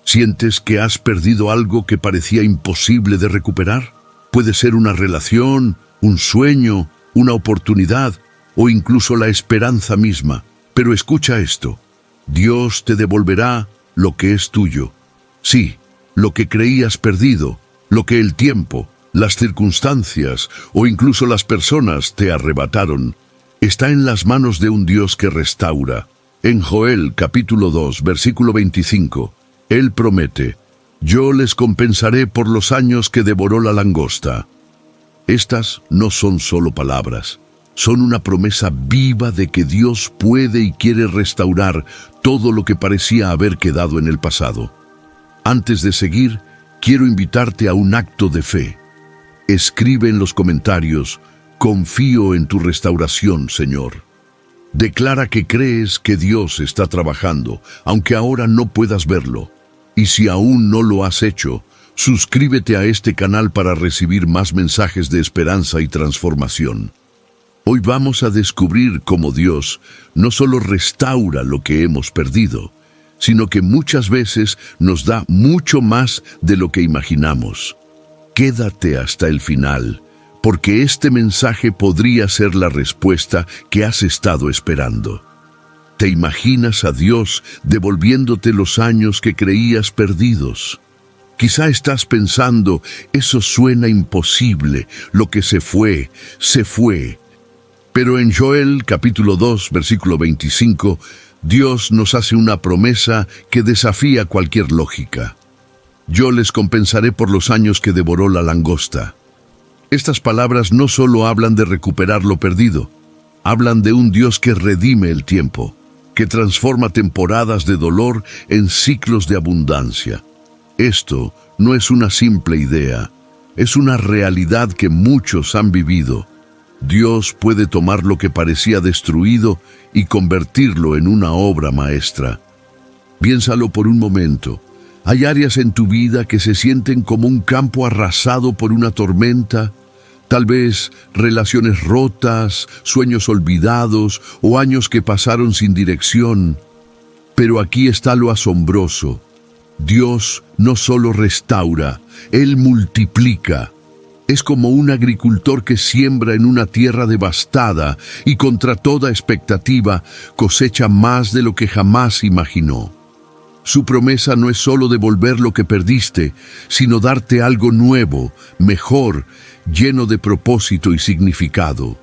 ¿Sientes que has perdido algo que parecía imposible de recuperar? Puede ser una relación, un sueño, una oportunidad o incluso la esperanza misma. Pero escucha esto: Dios te devolverá lo que es tuyo. Sí, lo que creías perdido, lo que el tiempo, las circunstancias o incluso las personas te arrebataron, está en las manos de un Dios que restaura. En Joel capítulo 2, versículo 25, Él promete: yo les compensaré por los años que devoró la langosta. Estas no son solo palabras, son una promesa viva de que Dios puede y quiere restaurar todo lo que parecía haber quedado en el pasado. Antes de seguir, quiero invitarte a un acto de fe. Escribe en los comentarios: confío en tu restauración, Señor. Declara que crees que Dios está trabajando, aunque ahora no puedas verlo. Y si aún no lo has hecho, suscríbete a este canal para recibir más mensajes de esperanza y transformación. Hoy vamos a descubrir cómo Dios no solo restaura lo que hemos perdido, sino que muchas veces nos da mucho más de lo que imaginamos. Quédate hasta el final, porque este mensaje podría ser la respuesta que has estado esperando. ¿Te imaginas a Dios devolviéndote los años que creías perdidos? Quizá estás pensando: eso suena imposible, lo que se fue, se fue. Pero en Joel capítulo 2, versículo 25, Dios nos hace una promesa que desafía cualquier lógica. Yo les compensaré por los años que devoró la langosta. Estas palabras no solo hablan de recuperar lo perdido, hablan de un Dios que redime el tiempo, que transforma temporadas de dolor en ciclos de abundancia. Esto no es una simple idea, es una realidad que muchos han vivido. Dios puede tomar lo que parecía destruido y convertirlo en una obra maestra. Piénsalo por un momento. Hay áreas en tu vida que se sienten como un campo arrasado por una tormenta. Tal vez relaciones rotas, sueños olvidados o años que pasaron sin dirección. Pero aquí está lo asombroso. Dios no solo restaura, Él multiplica. Es como un agricultor que siembra en una tierra devastada y contra toda expectativa cosecha más de lo que jamás imaginó. Su promesa no es solo devolver lo que perdiste, sino darte algo nuevo, mejor, lleno de propósito y significado.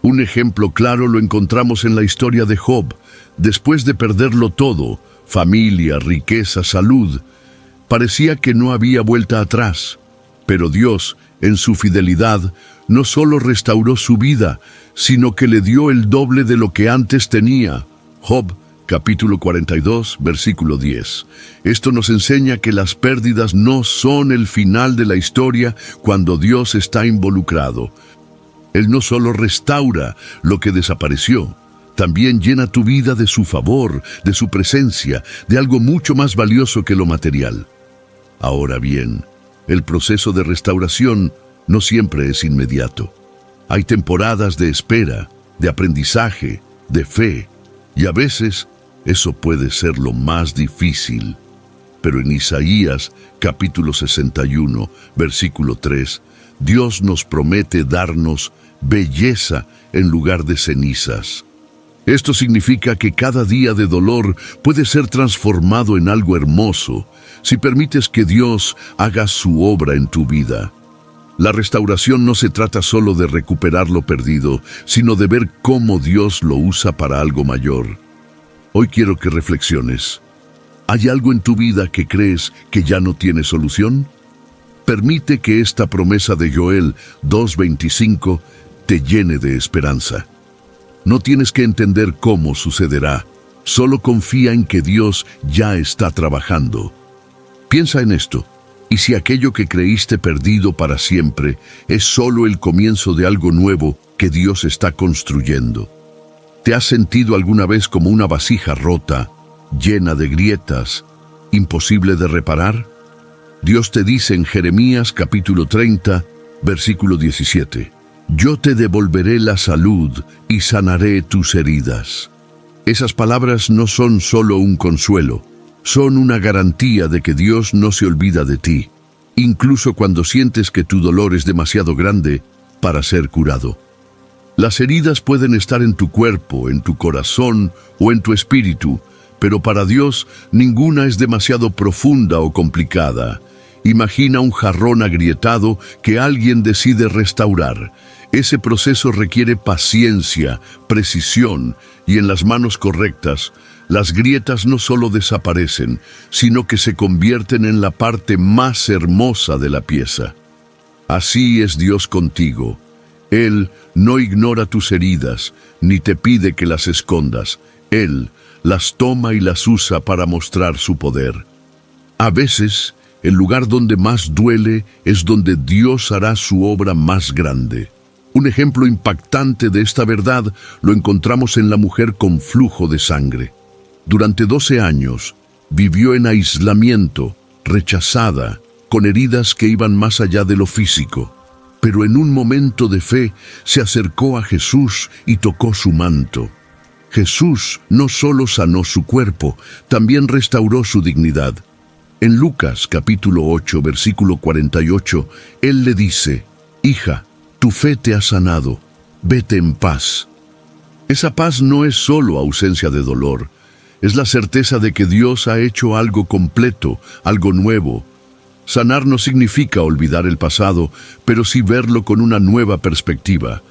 Un ejemplo claro lo encontramos en la historia de Job. Después de perderlo todo, familia, riqueza, salud, parecía que no había vuelta atrás. Pero Dios, en su fidelidad, no solo restauró su vida, sino que le dio el doble de lo que antes tenía. Job capítulo 42, versículo 10. Esto nos enseña que las pérdidas no son el final de la historia cuando Dios está involucrado. Él no solo restaura lo que desapareció, también llena tu vida de su favor, de su presencia, de algo mucho más valioso que lo material. Ahora bien, el proceso de restauración no siempre es inmediato. Hay temporadas de espera, de aprendizaje, de fe, y a veces eso puede ser lo más difícil. Pero en Isaías, capítulo 61, versículo 3, Dios nos promete darnos belleza en lugar de cenizas. Esto significa que cada día de dolor puede ser transformado en algo hermoso si permites que Dios haga su obra en tu vida. La restauración no se trata solo de recuperar lo perdido, sino de ver cómo Dios lo usa para algo mayor. Hoy quiero que reflexiones. ¿Hay algo en tu vida que crees que ya no tiene solución? Permite que esta promesa de Joel 2:25 te llene de esperanza. No tienes que entender cómo sucederá, solo confía en que Dios ya está trabajando. Piensa en esto. ¿Y si aquello que creíste perdido para siempre es solo el comienzo de algo nuevo que Dios está construyendo? ¿Te has sentido alguna vez como una vasija rota, llena de grietas, imposible de reparar? Dios te dice en Jeremías capítulo 30, versículo 17, «Yo te devolveré la salud y sanaré tus heridas». Esas palabras no son solo un consuelo, Son una garantía de que Dios no se olvida de ti, incluso cuando sientes que tu dolor es demasiado grande para ser curado. Las heridas pueden estar en tu cuerpo, en tu corazón o en tu espíritu, pero para Dios ninguna es demasiado profunda o complicada. Imagina un jarrón agrietado que alguien decide restaurar. Ese proceso requiere paciencia, precisión y en las manos correctas, las grietas no solo desaparecen, sino que se convierten en la parte más hermosa de la pieza. Así es Dios contigo. Él no ignora tus heridas, ni te pide que las escondas. Él las toma y las usa para mostrar su poder. A veces, el lugar donde más duele es donde Dios hará su obra más grande. Un ejemplo impactante de esta verdad lo encontramos en la mujer con flujo de sangre. Durante 12 años, vivió en aislamiento, rechazada, con heridas que iban más allá de lo físico. Pero en un momento de fe se acercó a Jesús y tocó su manto. Jesús no solo sanó su cuerpo, también restauró su dignidad. En Lucas capítulo 8, versículo 48, Él le dice: «Hija, tu fe te ha sanado, vete en paz». Esa paz no es solo ausencia de dolor, es la certeza de que Dios ha hecho algo completo, algo nuevo. Sanar no significa olvidar el pasado, pero sí verlo con una nueva perspectiva.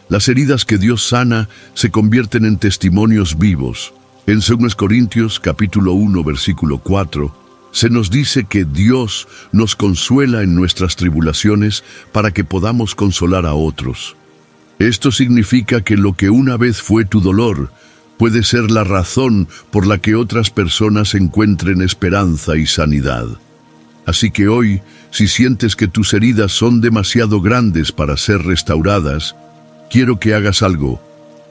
Las heridas que Dios sana se convierten en testimonios vivos. En 2 Corintios capítulo 1, versículo 4, se nos dice que Dios nos consuela en nuestras tribulaciones para que podamos consolar a otros. Esto significa que lo que una vez fue tu dolor puede ser la razón por la que otras personas encuentren esperanza y sanidad. Así que hoy, si sientes que tus heridas son demasiado grandes para ser restauradas, quiero que hagas algo.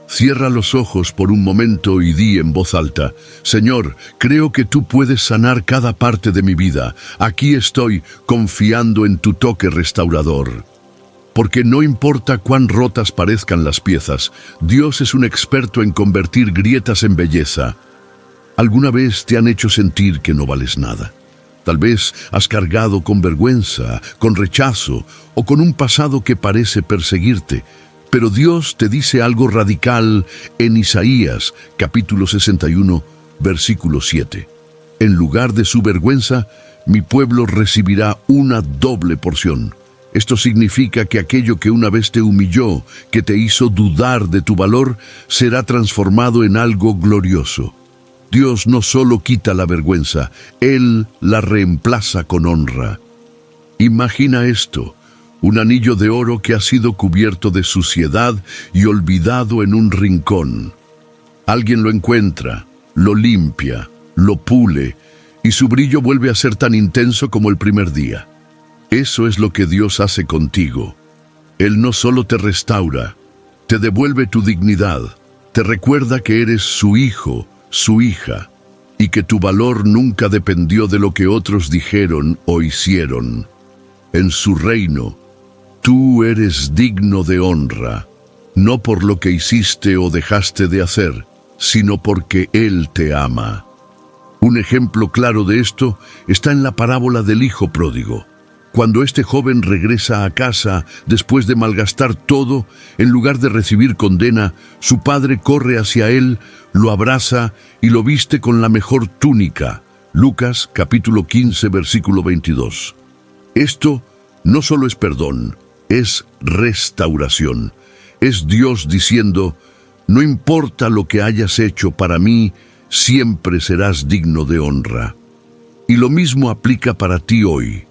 Cierra los ojos por un momento y di en voz alta: «Señor, creo que tú puedes sanar cada parte de mi vida. Aquí estoy, confiando en tu toque restaurador». Porque no importa cuán rotas parezcan las piezas, Dios es un experto en convertir grietas en belleza. ¿Alguna vez te han hecho sentir que no vales nada? Tal vez has cargado con vergüenza, con rechazo o con un pasado que parece perseguirte. Pero Dios te dice algo radical en Isaías, capítulo 61, versículo 7. En lugar de su vergüenza, mi pueblo recibirá una doble porción. Esto significa que aquello que una vez te humilló, que te hizo dudar de tu valor, será transformado en algo glorioso. Dios no solo quita la vergüenza, Él la reemplaza con honra. Imagina esto: un anillo de oro que ha sido cubierto de suciedad y olvidado en un rincón. Alguien lo encuentra, lo limpia, lo pule, y su brillo vuelve a ser tan intenso como el primer día. Eso es lo que Dios hace contigo. Él no solo te restaura, te devuelve tu dignidad, te recuerda que eres su hijo, su hija, y que tu valor nunca dependió de lo que otros dijeron o hicieron. En su reino, tú eres digno de honra, no por lo que hiciste o dejaste de hacer, sino porque Él te ama. Un ejemplo claro de esto está en la parábola del hijo pródigo. Cuando este joven regresa a casa después de malgastar todo, en lugar de recibir condena, su padre corre hacia él, lo abraza y lo viste con la mejor túnica. Lucas capítulo 15, versículo 22. Esto no solo es perdón, es restauración. Es Dios diciendo: no importa lo que hayas hecho para mí, siempre serás digno de honra. Y lo mismo aplica para ti hoy.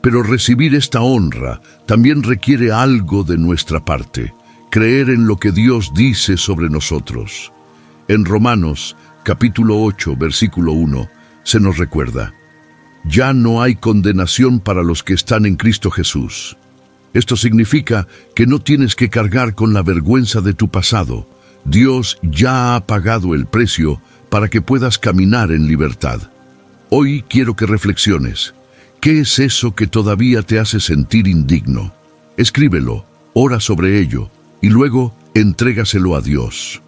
Pero recibir esta honra también requiere algo de nuestra parte: creer en lo que Dios dice sobre nosotros. En Romanos, capítulo 8, versículo 1, se nos recuerda: ya no hay condenación para los que están en Cristo Jesús. Esto significa que no tienes que cargar con la vergüenza de tu pasado. Dios ya ha pagado el precio para que puedas caminar en libertad. Hoy quiero que reflexiones. ¿Qué es eso que todavía te hace sentir indigno? Escríbelo, ora sobre ello y luego entrégaselo a Dios.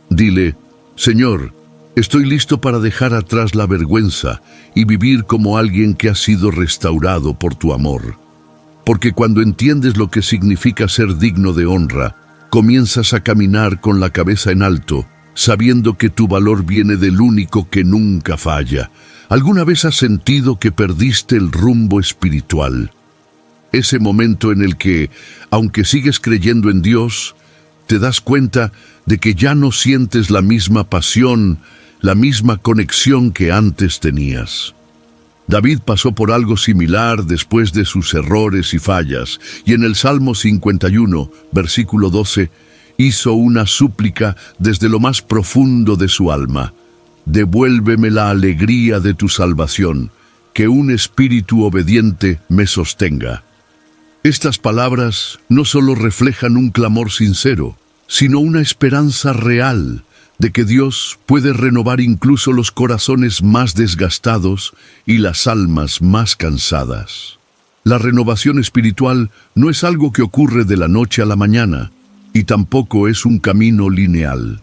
Dile: Señor, Estoy listo para dejar atrás la vergüenza y vivir como alguien que ha sido restaurado por tu amor. Porque cuando entiendes lo que significa ser digno de honra, comienzas a caminar con la cabeza en alto, sabiendo que tu valor viene del único que nunca falla. ¿Alguna vez has sentido que perdiste el rumbo espiritual? Ese momento en el que, aunque sigues creyendo en Dios, te das cuenta de que ya no sientes la misma pasión, la misma conexión que antes tenías. David pasó por algo similar después de sus errores y fallas, y en el Salmo 51, versículo 12, hizo una súplica desde lo más profundo de su alma. Devuélveme la alegría de tu salvación, que un espíritu obediente me sostenga. Estas palabras no solo reflejan un clamor sincero, sino una esperanza real de que Dios puede renovar incluso los corazones más desgastados y las almas más cansadas. La renovación espiritual no es algo que ocurre de la noche a la mañana, y tampoco es un camino lineal.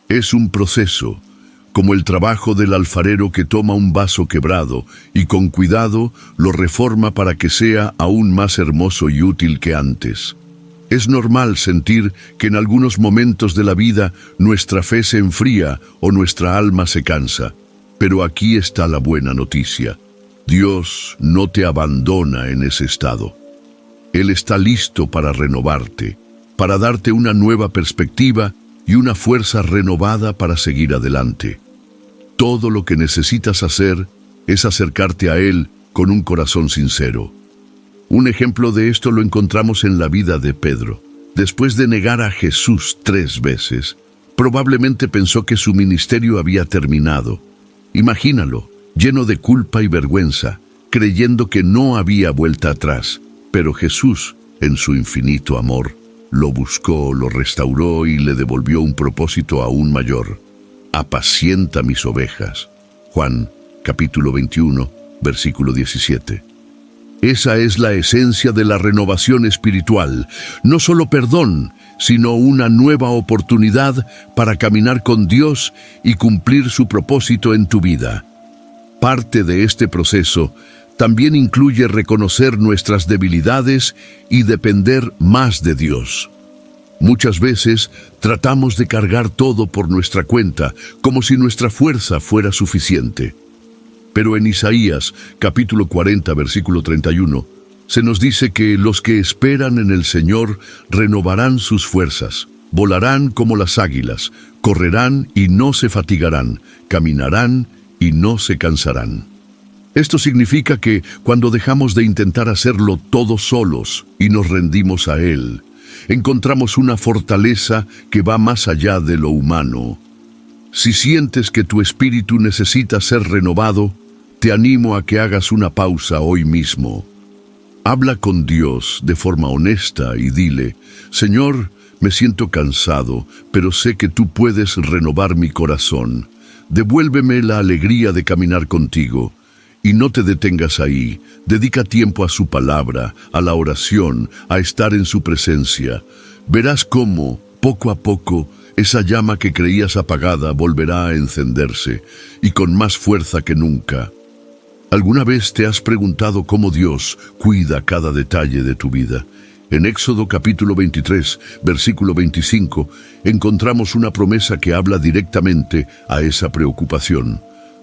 Es un proceso, como el trabajo del alfarero que toma un vaso quebrado y con cuidado lo reforma para que sea aún más hermoso y útil que antes. Es normal sentir que en algunos momentos de la vida nuestra fe se enfría o nuestra alma se cansa. Pero aquí está la buena noticia. Dios no te abandona en ese estado. Él está listo para renovarte, para darte una nueva perspectiva y una fuerza renovada para seguir adelante. Todo lo que necesitas hacer es acercarte a Él con un corazón sincero. Un ejemplo de esto lo encontramos en la vida de Pedro. Después de negar a Jesús 3 veces, probablemente pensó que su ministerio había terminado. Imagínalo, lleno de culpa y vergüenza, creyendo que no había vuelta atrás. Pero Jesús, en su infinito amor, lo buscó, lo restauró y le devolvió un propósito aún mayor. Apacienta mis ovejas. Juan, capítulo 21, versículo 17. Esa es la esencia de la renovación espiritual, no solo perdón, sino una nueva oportunidad para caminar con Dios y cumplir su propósito en tu vida. Parte de este proceso también incluye reconocer nuestras debilidades y depender más de Dios. Muchas veces tratamos de cargar todo por nuestra cuenta, como si nuestra fuerza fuera suficiente. Pero en Isaías, capítulo 40, versículo 31, se nos dice que los que esperan en el Señor renovarán sus fuerzas, volarán como las águilas, correrán y no se fatigarán, caminarán y no se cansarán. Esto significa que cuando dejamos de intentar hacerlo todos solos y nos rendimos a Él, encontramos una fortaleza que va más allá de lo humano. Si sientes que tu espíritu necesita ser renovado, te animo a que hagas una pausa hoy mismo. Habla con Dios de forma honesta y dile: Señor, me siento cansado, pero sé que tú puedes renovar mi corazón. Devuélveme la alegría de caminar contigo. Y no te detengas ahí. Dedica tiempo a su palabra, a la oración, a estar en su presencia. Verás cómo, poco a poco, esa llama que creías apagada volverá a encenderse, y con más fuerza que nunca. ¿Alguna vez te has preguntado cómo Dios cuida cada detalle de tu vida? En Éxodo capítulo 23, versículo 25, encontramos una promesa que habla directamente a esa preocupación.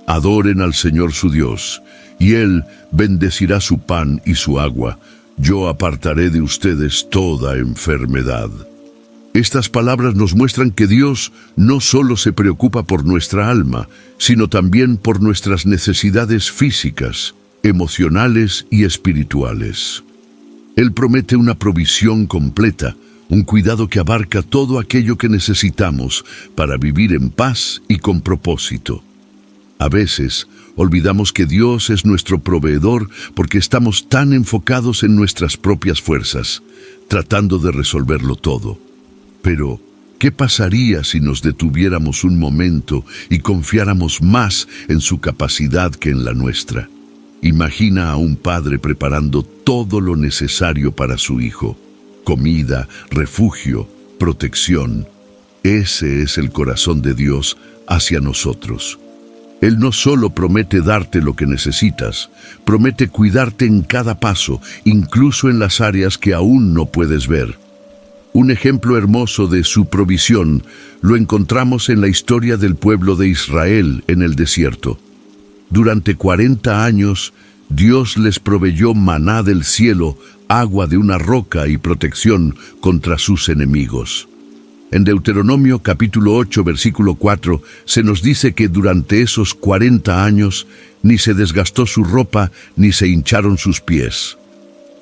Adoren al Señor su Dios, y Él bendecirá su pan y su agua. Yo apartaré de ustedes toda enfermedad. Estas palabras nos muestran que Dios no solo se preocupa por nuestra alma, sino también por nuestras necesidades físicas, emocionales y espirituales. Él promete una provisión completa, un cuidado que abarca todo aquello que necesitamos para vivir en paz y con propósito. A veces, olvidamos que Dios es nuestro proveedor porque estamos tan enfocados en nuestras propias fuerzas, tratando de resolverlo todo. Pero, ¿qué pasaría si nos detuviéramos un momento y confiáramos más en su capacidad que en la nuestra? Imagina a un padre preparando todo lo necesario para su hijo: comida, refugio, protección. Ese es el corazón de Dios hacia nosotros. Él no solo promete darte lo que necesitas, promete cuidarte en cada paso, incluso en las áreas que aún no puedes ver. Un ejemplo hermoso de su provisión lo encontramos en la historia del pueblo de Israel en el desierto. Durante 40 años, Dios les proveyó maná del cielo, agua de una roca y protección contra sus enemigos. En Deuteronomio capítulo 8, versículo 4, se nos dice que durante esos 40 años ni se desgastó su ropa ni se hincharon sus pies.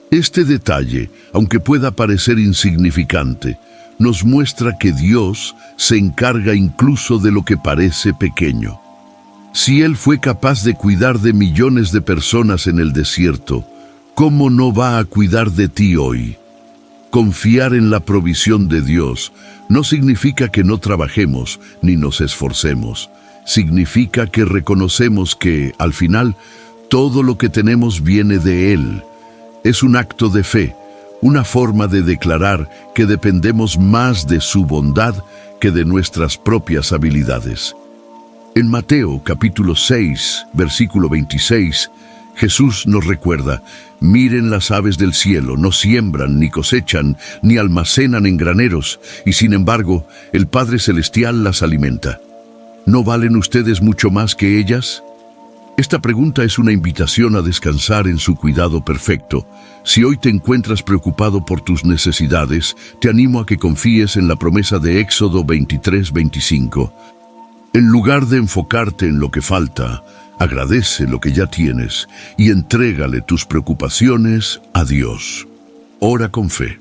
Este detalle, aunque pueda parecer insignificante, nos muestra que Dios se encarga incluso de lo que parece pequeño. Si Él fue capaz de cuidar de millones de personas en el desierto, ¿cómo no va a cuidar de ti hoy? Confiar en la provisión de Dios no significa que no trabajemos ni nos esforcemos. Significa que reconocemos que, al final, todo lo que tenemos viene de Él. Es un acto de fe, una forma de declarar que dependemos más de su bondad que de nuestras propias habilidades. En Mateo capítulo 6, versículo 26, Jesús nos recuerda: miren las aves del cielo, no siembran, ni cosechan, ni almacenan en graneros, y sin embargo, el Padre Celestial las alimenta. ¿No valen ustedes mucho más que ellas? Esta pregunta es una invitación a descansar en su cuidado perfecto. Si hoy te encuentras preocupado por tus necesidades, te animo a que confíes en la promesa de Éxodo 23:25. En lugar de enfocarte en lo que falta, agradece lo que ya tienes y entrégale tus preocupaciones a Dios. Ora con fe.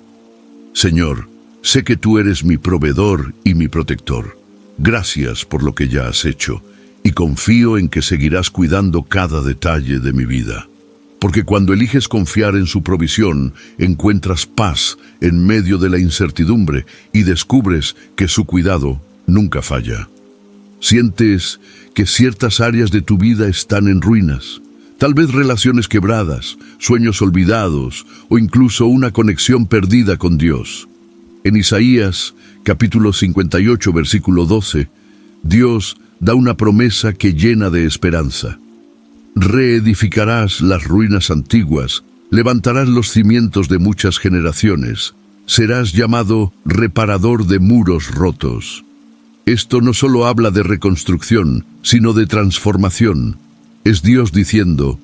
Señor, sé que tú eres mi proveedor y mi protector. Gracias por lo que ya has hecho, y confío en que seguirás cuidando cada detalle de mi vida. Porque cuando eliges confiar en su provisión, encuentras paz en medio de la incertidumbre y descubres que su cuidado nunca falla. Sientes que ciertas áreas de tu vida están en ruinas, tal vez relaciones quebradas, sueños olvidados o incluso una conexión perdida con Dios. En Isaías, capítulo 58, versículo 12, Dios da una promesa que llena de esperanza. Reedificarás las ruinas antiguas, levantarás los cimientos de muchas generaciones, serás llamado reparador de muros rotos. Esto no solo habla de reconstrucción, sino de transformación. Es Dios diciendo: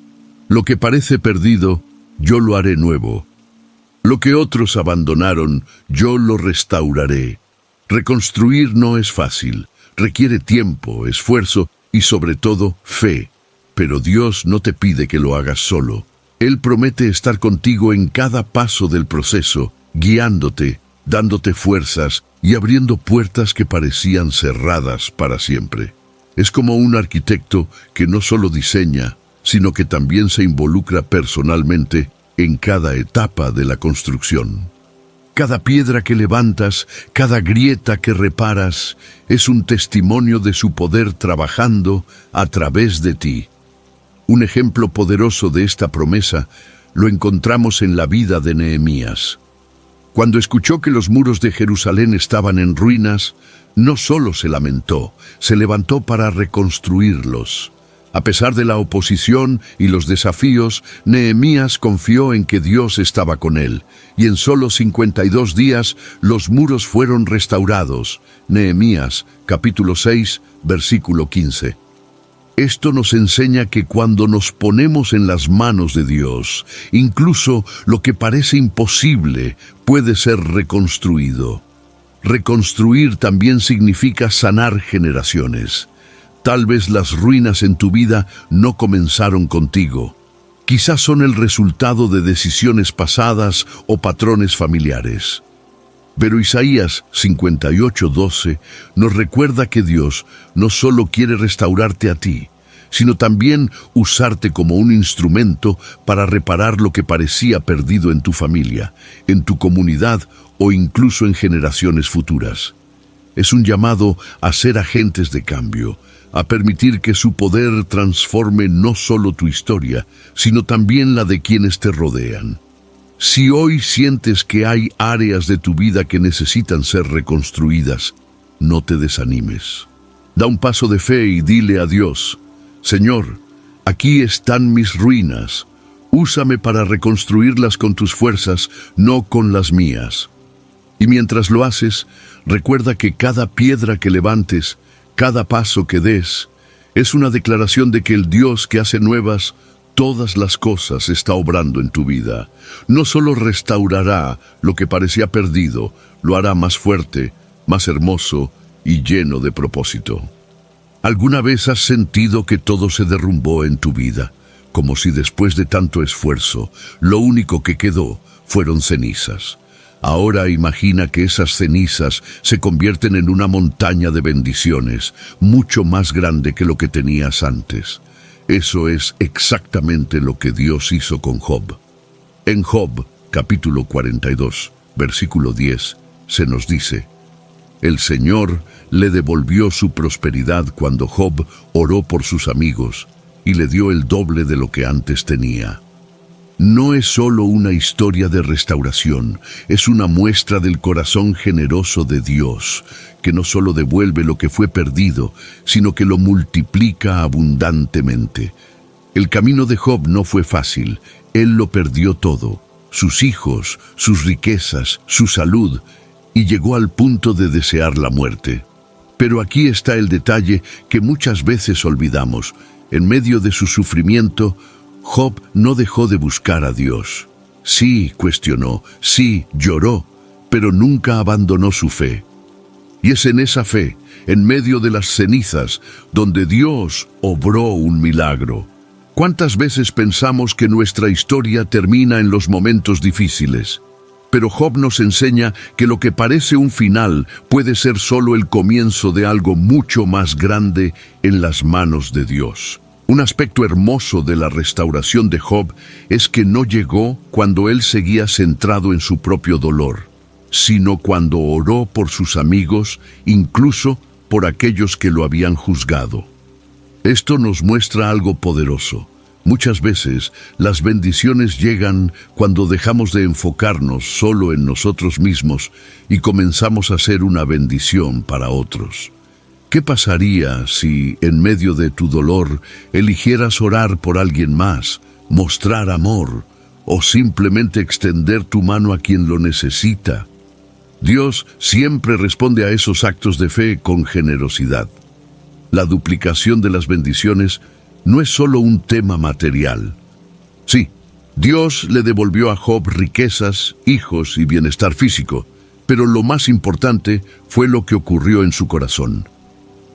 lo que parece perdido, yo lo haré nuevo. Lo que otros abandonaron, yo lo restauraré. Reconstruir no es fácil, requiere tiempo, esfuerzo y sobre todo fe. Pero Dios no te pide que lo hagas solo. Él promete estar contigo en cada paso del proceso, guiándote, dándote fuerzas y abriendo puertas que parecían cerradas para siempre. Es como un arquitecto que no solo diseña, sino que también se involucra personalmente en cada etapa de la construcción. Cada piedra que levantas, cada grieta que reparas, es un testimonio de su poder trabajando a través de ti. Un ejemplo poderoso de esta promesa lo encontramos en la vida de Nehemías. Cuando escuchó que los muros de Jerusalén estaban en ruinas, no solo se lamentó, se levantó para reconstruirlos. A pesar de la oposición y los desafíos, Nehemías confió en que Dios estaba con él, y en solo 52 días los muros fueron restaurados. Nehemías, capítulo 6, versículo 15. Esto nos enseña que cuando nos ponemos en las manos de Dios, incluso lo que parece imposible puede ser reconstruido. Reconstruir también significa sanar generaciones. Tal vez las ruinas en tu vida no comenzaron contigo. Quizás son el resultado de decisiones pasadas o patrones familiares. Pero Isaías 58:12 nos recuerda que Dios no solo quiere restaurarte a ti, sino también usarte como un instrumento para reparar lo que parecía perdido en tu familia, en tu comunidad o incluso en generaciones futuras. Es un llamado a ser agentes de cambio, a permitir que su poder transforme no solo tu historia, sino también la de quienes te rodean. Si hoy sientes que hay áreas de tu vida que necesitan ser reconstruidas, no te desanimes. Da un paso de fe y dile a Dios: Señor, aquí están mis ruinas. Úsame para reconstruirlas con tus fuerzas, no con las mías. Y mientras lo haces, recuerda que cada piedra que levantes, cada paso que des, es una declaración de que el Dios que hace nuevas todas las cosas está obrando en tu vida. No solo restaurará lo que parecía perdido, lo hará más fuerte, más hermoso y lleno de propósito. ¿Alguna vez has sentido que todo se derrumbó en tu vida? Como si después de tanto esfuerzo, lo único que quedó fueron cenizas. Ahora imagina que esas cenizas se convierten en una montaña de bendiciones, mucho más grande que lo que tenías antes. Eso es exactamente lo que Dios hizo con Job. En Job, capítulo 42, versículo 10, se nos dice: El Señor le devolvió su prosperidad cuando Job oró por sus amigos y le dio el doble de lo que antes tenía. No es solo una historia de restauración, es una muestra del corazón generoso de Dios, que no solo devuelve lo que fue perdido, sino que lo multiplica abundantemente. El camino de Job no fue fácil, él lo perdió todo, sus hijos, sus riquezas, su salud, y llegó al punto de desear la muerte. Pero aquí está el detalle que muchas veces olvidamos. En medio de su sufrimiento, Job no dejó de buscar a Dios. Sí, cuestionó, sí, lloró, pero nunca abandonó su fe. Y es en esa fe, en medio de las cenizas, donde Dios obró un milagro. ¿Cuántas veces pensamos que nuestra historia termina en los momentos difíciles? Pero Job nos enseña que lo que parece un final puede ser solo el comienzo de algo mucho más grande en las manos de Dios. Un aspecto hermoso de la restauración de Job es que no llegó cuando él seguía centrado en su propio dolor, sino cuando oró por sus amigos, incluso por aquellos que lo habían juzgado. Esto nos muestra algo poderoso. Muchas veces las bendiciones llegan cuando dejamos de enfocarnos solo en nosotros mismos y comenzamos a ser una bendición para otros. ¿Qué pasaría si, en medio de tu dolor, eligieras orar por alguien más, mostrar amor o simplemente extender tu mano a quien lo necesita? Dios siempre responde a esos actos de fe con generosidad. La duplicación de las bendiciones no es solo un tema material. Sí, Dios le devolvió a Job riquezas, hijos y bienestar físico, pero lo más importante fue lo que ocurrió en su corazón.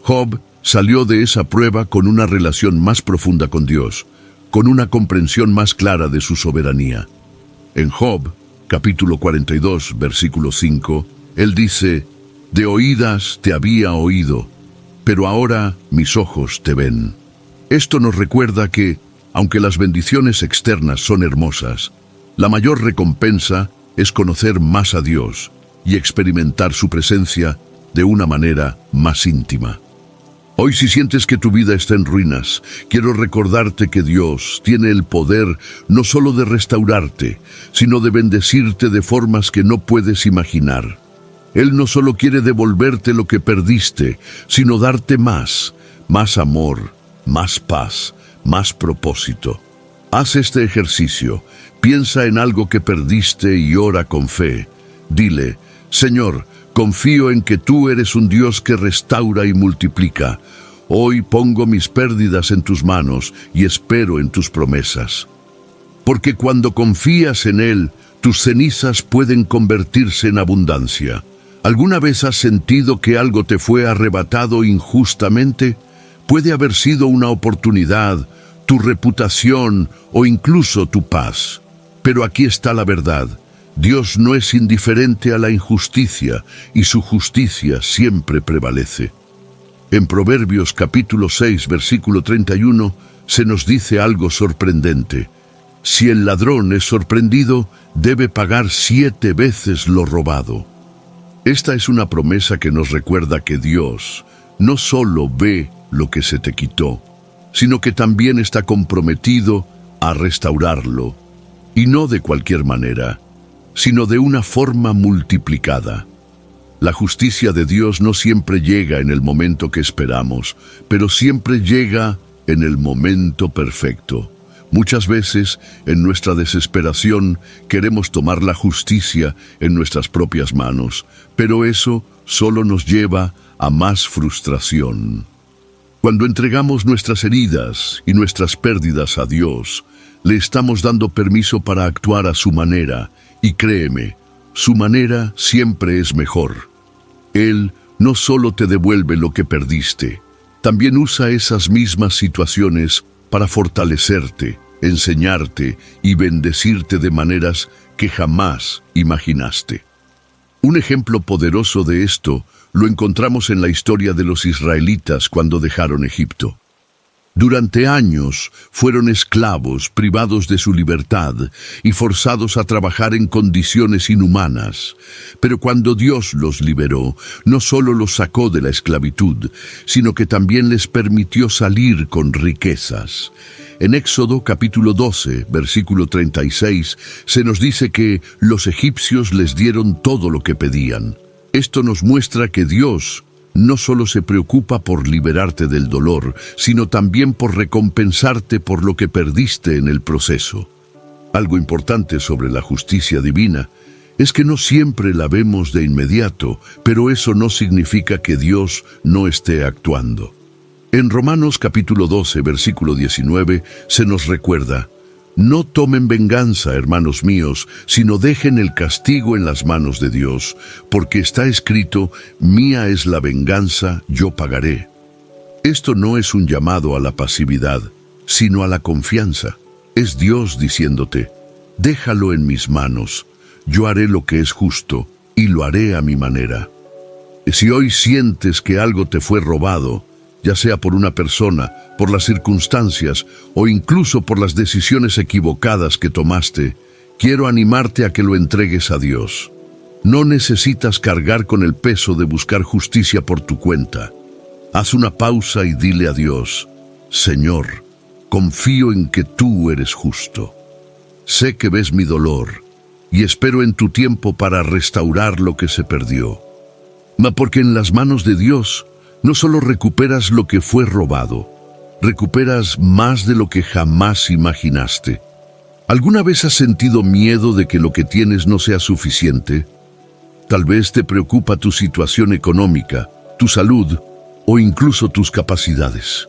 Job salió de esa prueba con una relación más profunda con Dios, con una comprensión más clara de su soberanía. En Job, capítulo 42, versículo 5, él dice: De oídas te había oído, pero ahora mis ojos te ven. Esto nos recuerda que, aunque las bendiciones externas son hermosas, la mayor recompensa es conocer más a Dios y experimentar su presencia de una manera más íntima. Hoy, si sientes que tu vida está en ruinas, quiero recordarte que Dios tiene el poder no solo de restaurarte, sino de bendecirte de formas que no puedes imaginar. Él no solo quiere devolverte lo que perdiste, sino darte más amor, más paz, más propósito. Haz este ejercicio, piensa en algo que perdiste y ora con fe. Dile: Señor, confío en que tú eres un Dios que restaura y multiplica. Hoy pongo mis pérdidas en tus manos y espero en tus promesas. Porque cuando confías en Él, tus cenizas pueden convertirse en abundancia. ¿Alguna vez has sentido que algo te fue arrebatado injustamente? Puede haber sido una oportunidad, tu reputación o incluso tu paz. Pero aquí está la verdad. Dios no es indiferente a la injusticia y su justicia siempre prevalece. En Proverbios capítulo 6, versículo 31, se nos dice algo sorprendente. Si el ladrón es sorprendido, debe pagar 7 veces lo robado. Esta es una promesa que nos recuerda que Dios no solo ve lo que se te quitó, sino que también está comprometido a restaurarlo, y no de cualquier manera, sino de una forma multiplicada. La justicia de Dios no siempre llega en el momento que esperamos, pero siempre llega en el momento perfecto. Muchas veces, en nuestra desesperación, queremos tomar la justicia en nuestras propias manos, pero eso solo nos lleva a más frustración. Cuando entregamos nuestras heridas y nuestras pérdidas a Dios, le estamos dando permiso para actuar a su manera, y créeme, su manera siempre es mejor. Él no solo te devuelve lo que perdiste, también usa esas mismas situaciones para fortalecerte, enseñarte y bendecirte de maneras que jamás imaginaste. Un ejemplo poderoso de esto lo encontramos en la historia de los israelitas cuando dejaron Egipto. Durante años fueron esclavos, privados de su libertad y forzados a trabajar en condiciones inhumanas. Pero cuando Dios los liberó, no solo los sacó de la esclavitud, sino que también les permitió salir con riquezas. En Éxodo capítulo 12, versículo 36, se nos dice que los egipcios les dieron todo lo que pedían. Esto nos muestra que Dios no solo se preocupa por liberarte del dolor, sino también por recompensarte por lo que perdiste en el proceso. Algo importante sobre la justicia divina es que no siempre la vemos de inmediato, pero eso no significa que Dios no esté actuando. En Romanos capítulo 12, versículo 19, se nos recuerda: no tomen venganza, hermanos míos, sino dejen el castigo en las manos de Dios, porque está escrito: mía es la venganza, yo pagaré. Esto no es un llamado a la pasividad, sino a la confianza. Es Dios diciéndote: déjalo en mis manos, yo haré lo que es justo, y lo haré a mi manera. Si hoy sientes que algo te fue robado, ya sea por una persona, por las circunstancias o incluso por las decisiones equivocadas que tomaste, quiero animarte a que lo entregues a Dios. No necesitas cargar con el peso de buscar justicia por tu cuenta. Haz una pausa y dile a Dios: Señor, confío en que tú eres justo. Sé que ves mi dolor y espero en tu tiempo para restaurar lo que se perdió. Porque en las manos de Dios no solo recuperas lo que fue robado, recuperas más de lo que jamás imaginaste. ¿Alguna vez has sentido miedo de que lo que tienes no sea suficiente? Tal vez te preocupa tu situación económica, tu salud o incluso tus capacidades.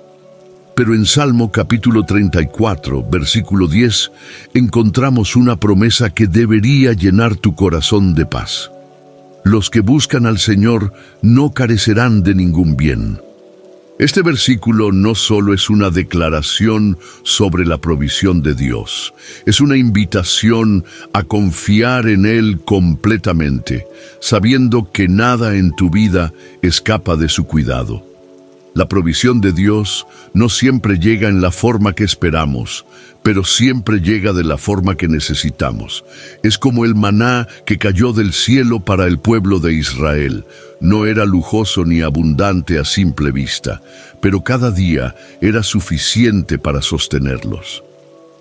Pero en Salmo capítulo 34, versículo 10, encontramos una promesa que debería llenar tu corazón de paz. Los que buscan al Señor no carecerán de ningún bien. Este versículo no solo es una declaración sobre la provisión de Dios, es una invitación a confiar en Él completamente, sabiendo que nada en tu vida escapa de su cuidado. La provisión de Dios no siempre llega en la forma que esperamos, pero siempre llega de la forma que necesitamos. Es como el maná que cayó del cielo para el pueblo de Israel. No era lujoso ni abundante a simple vista, pero cada día era suficiente para sostenerlos.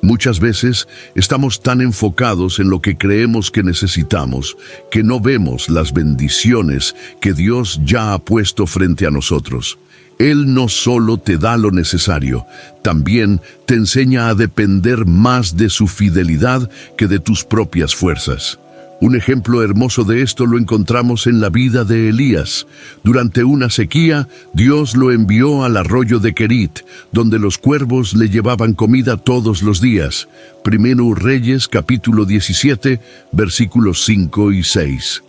Muchas veces estamos tan enfocados en lo que creemos que necesitamos que no vemos las bendiciones que Dios ya ha puesto frente a nosotros. Él no solo te da lo necesario, también te enseña a depender más de su fidelidad que de tus propias fuerzas. Un ejemplo hermoso de esto lo encontramos en la vida de Elías. Durante una sequía, Dios lo envió al arroyo de Querit, donde los cuervos le llevaban comida todos los días. Primero Reyes, capítulo 17, versículos 5 y 6.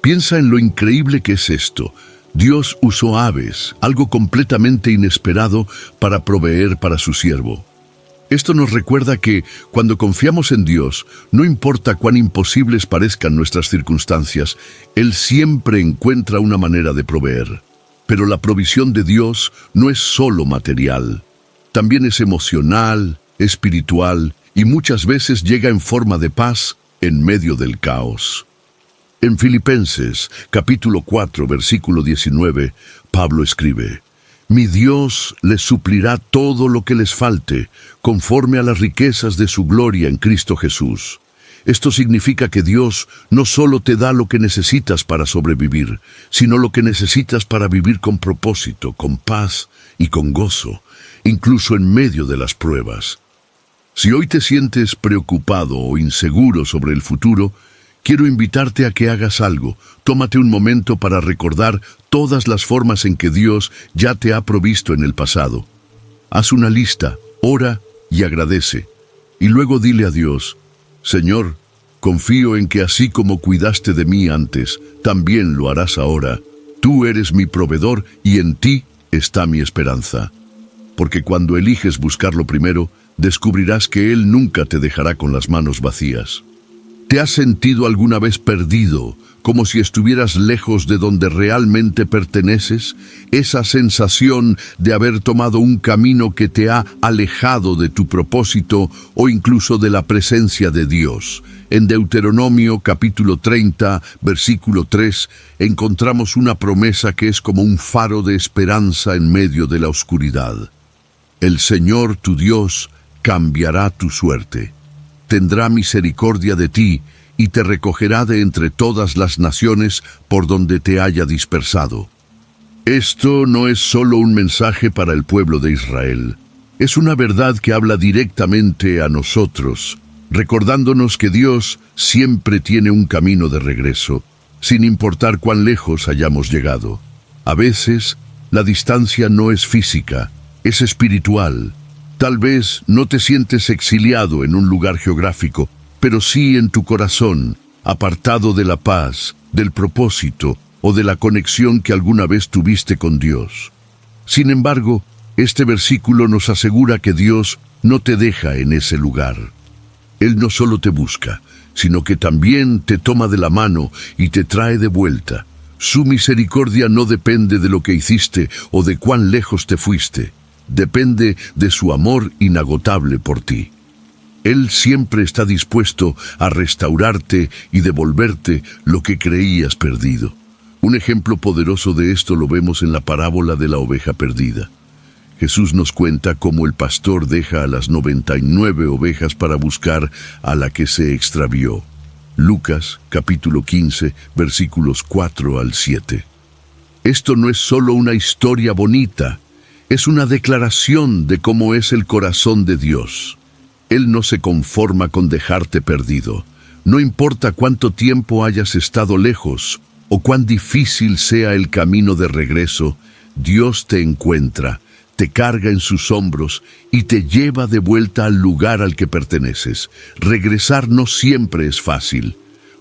Piensa en lo increíble que es esto. Dios usó aves, algo completamente inesperado, para proveer para su siervo. Esto nos recuerda que, cuando confiamos en Dios, no importa cuán imposibles parezcan nuestras circunstancias, Él siempre encuentra una manera de proveer. Pero la provisión de Dios no es solo material. También es emocional, espiritual y muchas veces llega en forma de paz en medio del caos. En Filipenses, capítulo 4, versículo 19, Pablo escribe: Mi Dios les suplirá todo lo que les falte, conforme a las riquezas de su gloria en Cristo Jesús. Esto significa que Dios no solo te da lo que necesitas para sobrevivir, sino lo que necesitas para vivir con propósito, con paz y con gozo, incluso en medio de las pruebas. Si hoy te sientes preocupado o inseguro sobre el futuro, quiero invitarte a que hagas algo. Tómate un momento para recordar todas las formas en que Dios ya te ha provisto en el pasado. Haz una lista, ora y agradece. Y luego dile a Dios: Señor, confío en que así como cuidaste de mí antes, también lo harás ahora. Tú eres mi proveedor y en ti está mi esperanza. Porque cuando eliges buscarlo primero, descubrirás que Él nunca te dejará con las manos vacías. ¿Te has sentido alguna vez perdido, como si estuvieras lejos de donde realmente perteneces? Esa sensación de haber tomado un camino que te ha alejado de tu propósito o incluso de la presencia de Dios. En Deuteronomio capítulo 30, versículo 3, encontramos una promesa que es como un faro de esperanza en medio de la oscuridad. El Señor tu Dios cambiará tu suerte. Tendrá misericordia de ti y te recogerá de entre todas las naciones por donde te haya dispersado. Esto no es solo un mensaje para el pueblo de Israel. Es una verdad que habla directamente a nosotros, recordándonos que Dios siempre tiene un camino de regreso, sin importar cuán lejos hayamos llegado. A veces, la distancia no es física, es espiritual. Tal vez no te sientes exiliado en un lugar geográfico, pero sí en tu corazón, apartado de la paz, del propósito o de la conexión que alguna vez tuviste con Dios. Sin embargo, este versículo nos asegura que Dios no te deja en ese lugar. Él no solo te busca, sino que también te toma de la mano y te trae de vuelta. Su misericordia no depende de lo que hiciste o de cuán lejos te fuiste. Depende de su amor inagotable por ti. Él siempre está dispuesto a restaurarte y devolverte lo que creías perdido. Un ejemplo poderoso de esto lo vemos en la parábola de la oveja perdida. Jesús nos cuenta cómo el pastor deja a las 99 ovejas para buscar a la que se extravió. Lucas, capítulo 15, versículos 4 al 7. Esto no es solo una historia bonita, es una declaración de cómo es el corazón de Dios. Él no se conforma con dejarte perdido. No importa cuánto tiempo hayas estado lejos o cuán difícil sea el camino de regreso, Dios te encuentra, te carga en sus hombros y te lleva de vuelta al lugar al que perteneces. Regresar no siempre es fácil.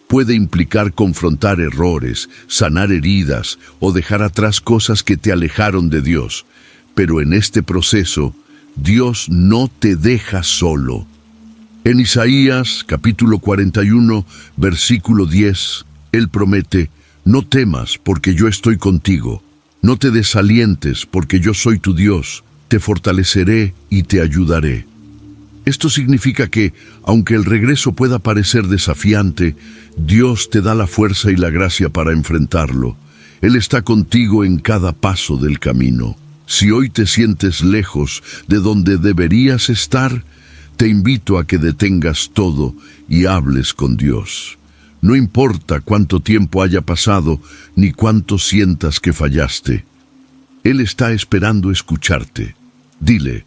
Puede implicar confrontar errores, sanar heridas o dejar atrás cosas que te alejaron de Dios. Pero en este proceso, Dios no te deja solo. En Isaías, capítulo 41, versículo 10, Él promete: no temas, porque yo estoy contigo. No te desalientes, porque yo soy tu Dios. Te fortaleceré y te ayudaré. Esto significa que, aunque el regreso pueda parecer desafiante, Dios te da la fuerza y la gracia para enfrentarlo. Él está contigo en cada paso del camino. Si hoy te sientes lejos de donde deberías estar, te invito a que detengas todo y hables con Dios. No importa cuánto tiempo haya pasado, ni cuánto sientas que fallaste. Él está esperando escucharte. Dile: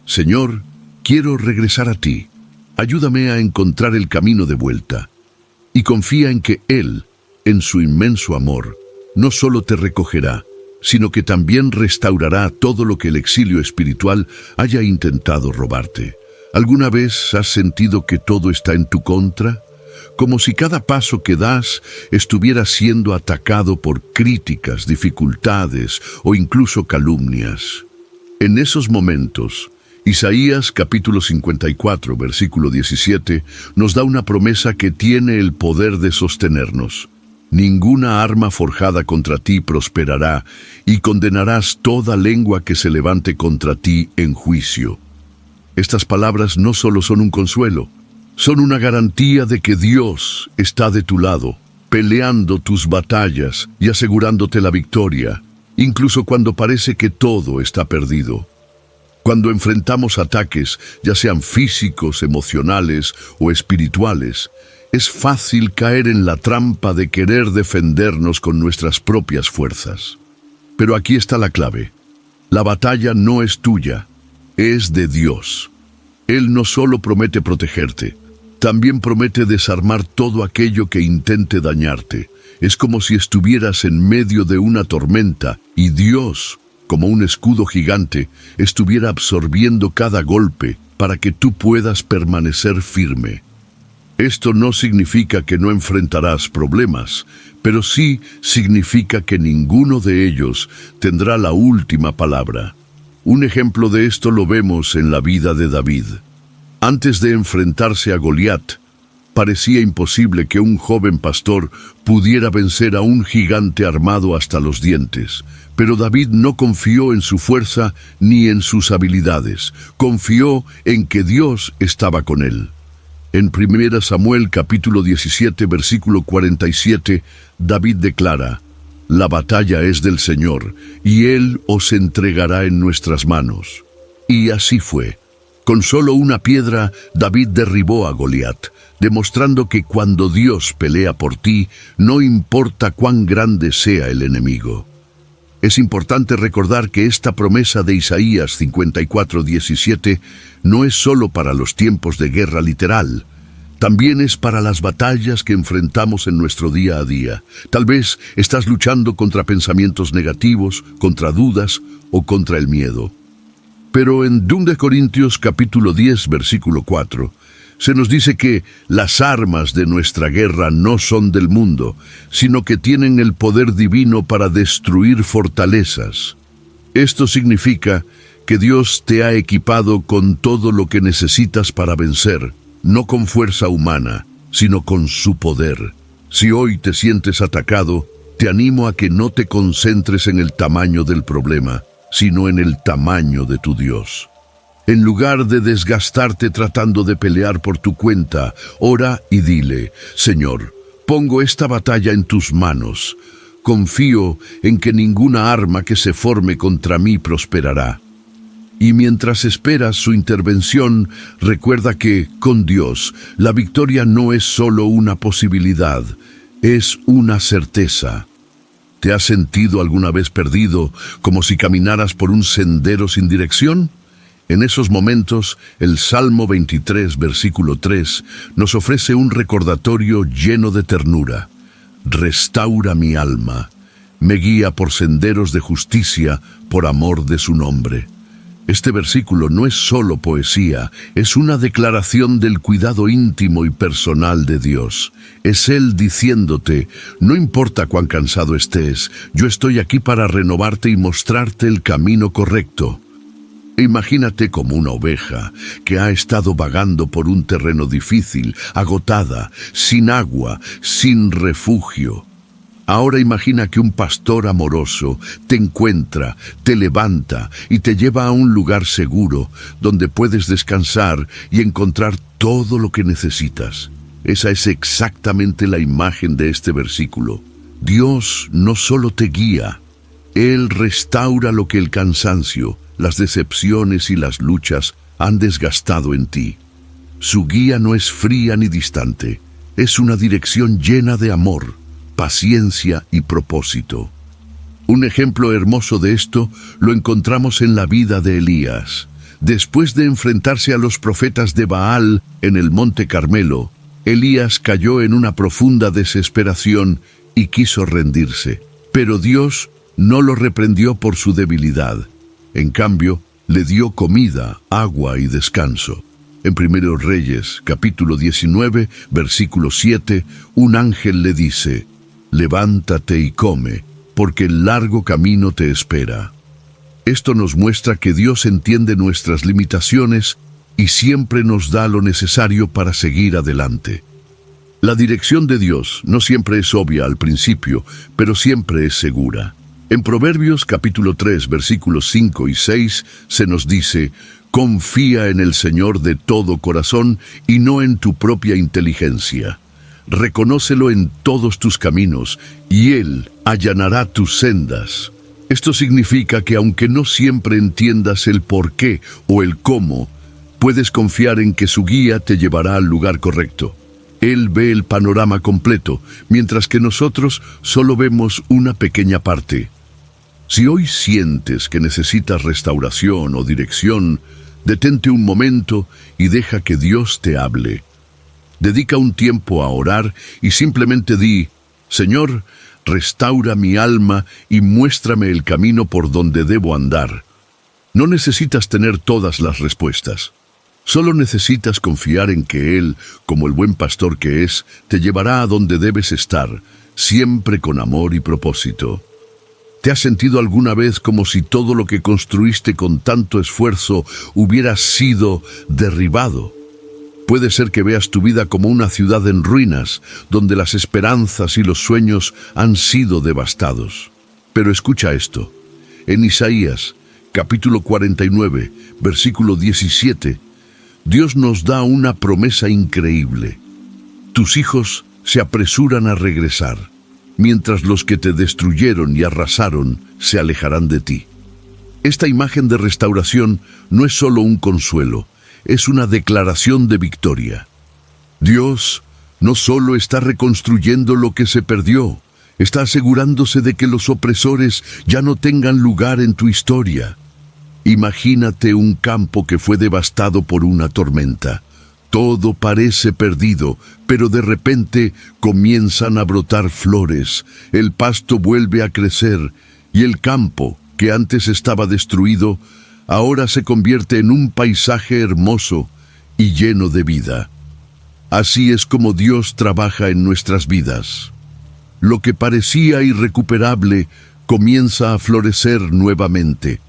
Señor, quiero regresar a ti. Ayúdame a encontrar el camino de vuelta. Y confía en que Él, en su inmenso amor, no solo te recogerá, sino que también restaurará todo lo que el exilio espiritual haya intentado robarte. ¿Alguna vez has sentido que todo está en tu contra? Como si cada paso que das estuviera siendo atacado por críticas, dificultades o incluso calumnias. En esos momentos, Isaías capítulo 54, versículo 17, nos da una promesa que tiene el poder de sostenernos. Ninguna arma forjada contra ti prosperará, y condenarás toda lengua que se levante contra ti en juicio. Estas palabras no solo son un consuelo, son una garantía de que Dios está de tu lado, peleando tus batallas y asegurándote la victoria, incluso cuando parece que todo está perdido. Cuando enfrentamos ataques, ya sean físicos, emocionales o espirituales, es fácil caer en la trampa de querer defendernos con nuestras propias fuerzas. Pero aquí está la clave. La batalla no es tuya, es de Dios. Él no solo promete protegerte, también promete desarmar todo aquello que intente dañarte. Es como si estuvieras en medio de una tormenta y Dios, como un escudo gigante, estuviera absorbiendo cada golpe para que tú puedas permanecer firme. Esto no significa que no enfrentarás problemas, pero sí significa que ninguno de ellos tendrá la última palabra. Un ejemplo de esto lo vemos en la vida de David. Antes de enfrentarse a Goliat, parecía imposible que un joven pastor pudiera vencer a un gigante armado hasta los dientes. Pero David no confió en su fuerza ni en sus habilidades. Confió en que Dios estaba con él. En 1 Samuel capítulo 17, versículo 47, David declara: «La batalla es del Señor, y Él os entregará en nuestras manos». Y así fue. Con solo una piedra, David derribó a Goliat, demostrando que cuando Dios pelea por ti, no importa cuán grande sea el enemigo. Es importante recordar que esta promesa de Isaías 54:17 no es solo para los tiempos de guerra literal, también es para las batallas que enfrentamos en nuestro día a día. Tal vez estás luchando contra pensamientos negativos, contra dudas o contra el miedo. Pero en 2 Corintios capítulo 10, versículo 4, se nos dice que las armas de nuestra guerra no son del mundo, sino que tienen el poder divino para destruir fortalezas. Esto significa que Dios te ha equipado con todo lo que necesitas para vencer, no con fuerza humana, sino con su poder. Si hoy te sientes atacado, te animo a que no te concentres en el tamaño del problema, sino en el tamaño de tu Dios. En lugar de desgastarte tratando de pelear por tu cuenta, ora y dile: Señor, pongo esta batalla en tus manos. Confío en que ninguna arma que se forme contra mí prosperará. Y mientras esperas su intervención, recuerda que, con Dios, la victoria no es solo una posibilidad, es una certeza. ¿Te has sentido alguna vez perdido, como si caminaras por un sendero sin dirección? En esos momentos, el Salmo 23, versículo 3, nos ofrece un recordatorio lleno de ternura. Restaura mi alma, me guía por senderos de justicia por amor de su nombre. Este versículo no es solo poesía, es una declaración del cuidado íntimo y personal de Dios. Es Él diciéndote: no importa cuán cansado estés, yo estoy aquí para renovarte y mostrarte el camino correcto. Imagínate como una oveja que ha estado vagando por un terreno difícil, agotada, sin agua, sin refugio. Ahora imagina que un pastor amoroso te encuentra, te levanta y te lleva a un lugar seguro donde puedes descansar y encontrar todo lo que necesitas. Esa es exactamente la imagen de este versículo. Dios no solo te guía, Él restaura lo que el cansancio, las decepciones y las luchas han desgastado en ti. Su guía no es fría ni distante, es una dirección llena de amor, paciencia y propósito. Un ejemplo hermoso de esto lo encontramos en la vida de Elías. Después de enfrentarse a los profetas de Baal en el Monte Carmelo, Elías cayó en una profunda desesperación y quiso rendirse. Pero Dios no lo reprendió por su debilidad. En cambio, le dio comida, agua y descanso. En 1 Reyes, capítulo 19, versículo 7, un ángel le dice: «Levántate y come, porque el largo camino te espera». Esto nos muestra que Dios entiende nuestras limitaciones y siempre nos da lo necesario para seguir adelante. La dirección de Dios no siempre es obvia al principio, pero siempre es segura. En Proverbios capítulo 3, versículos 5 y 6, se nos dice: «Confía en el Señor de todo corazón y no en tu propia inteligencia. Reconócelo en todos tus caminos, y Él allanará tus sendas». Esto significa que aunque no siempre entiendas el por qué o el cómo, puedes confiar en que su guía te llevará al lugar correcto. Él ve el panorama completo, mientras que nosotros solo vemos una pequeña parte. Si hoy sientes que necesitas restauración o dirección, detente un momento y deja que Dios te hable. Dedica un tiempo a orar y simplemente di: Señor, restaura mi alma y muéstrame el camino por donde debo andar. No necesitas tener todas las respuestas. Solo necesitas confiar en que Él, como el buen pastor que es, te llevará a donde debes estar, siempre con amor y propósito. ¿Te has sentido alguna vez como si todo lo que construiste con tanto esfuerzo hubiera sido derribado? Puede ser que veas tu vida como una ciudad en ruinas, donde las esperanzas y los sueños han sido devastados. Pero escucha esto. En Isaías, capítulo 49, versículo 17, Dios nos da una promesa increíble. Tus hijos se apresuran a regresar, mientras los que te destruyeron y arrasaron se alejarán de ti. Esta imagen de restauración no es solo un consuelo, es una declaración de victoria. Dios no solo está reconstruyendo lo que se perdió, está asegurándose de que los opresores ya no tengan lugar en tu historia. Imagínate un campo que fue devastado por una tormenta. Todo parece perdido, pero de repente comienzan a brotar flores, el pasto vuelve a crecer y el campo, que antes estaba destruido, ahora se convierte en un paisaje hermoso y lleno de vida. Así es como Dios trabaja en nuestras vidas. Lo que parecía irrecuperable comienza a florecer nuevamente.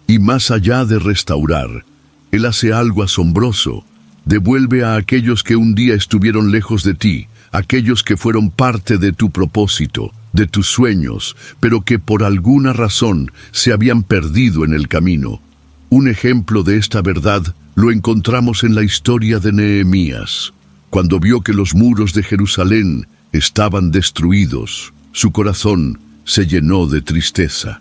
Y más allá de restaurar, Él hace algo asombroso. Devuelve a aquellos que un día estuvieron lejos de ti, aquellos que fueron parte de tu propósito, de tus sueños, pero que por alguna razón se habían perdido en el camino. Un ejemplo de esta verdad lo encontramos en la historia de Nehemías. Cuando vio que los muros de Jerusalén estaban destruidos, su corazón se llenó de tristeza.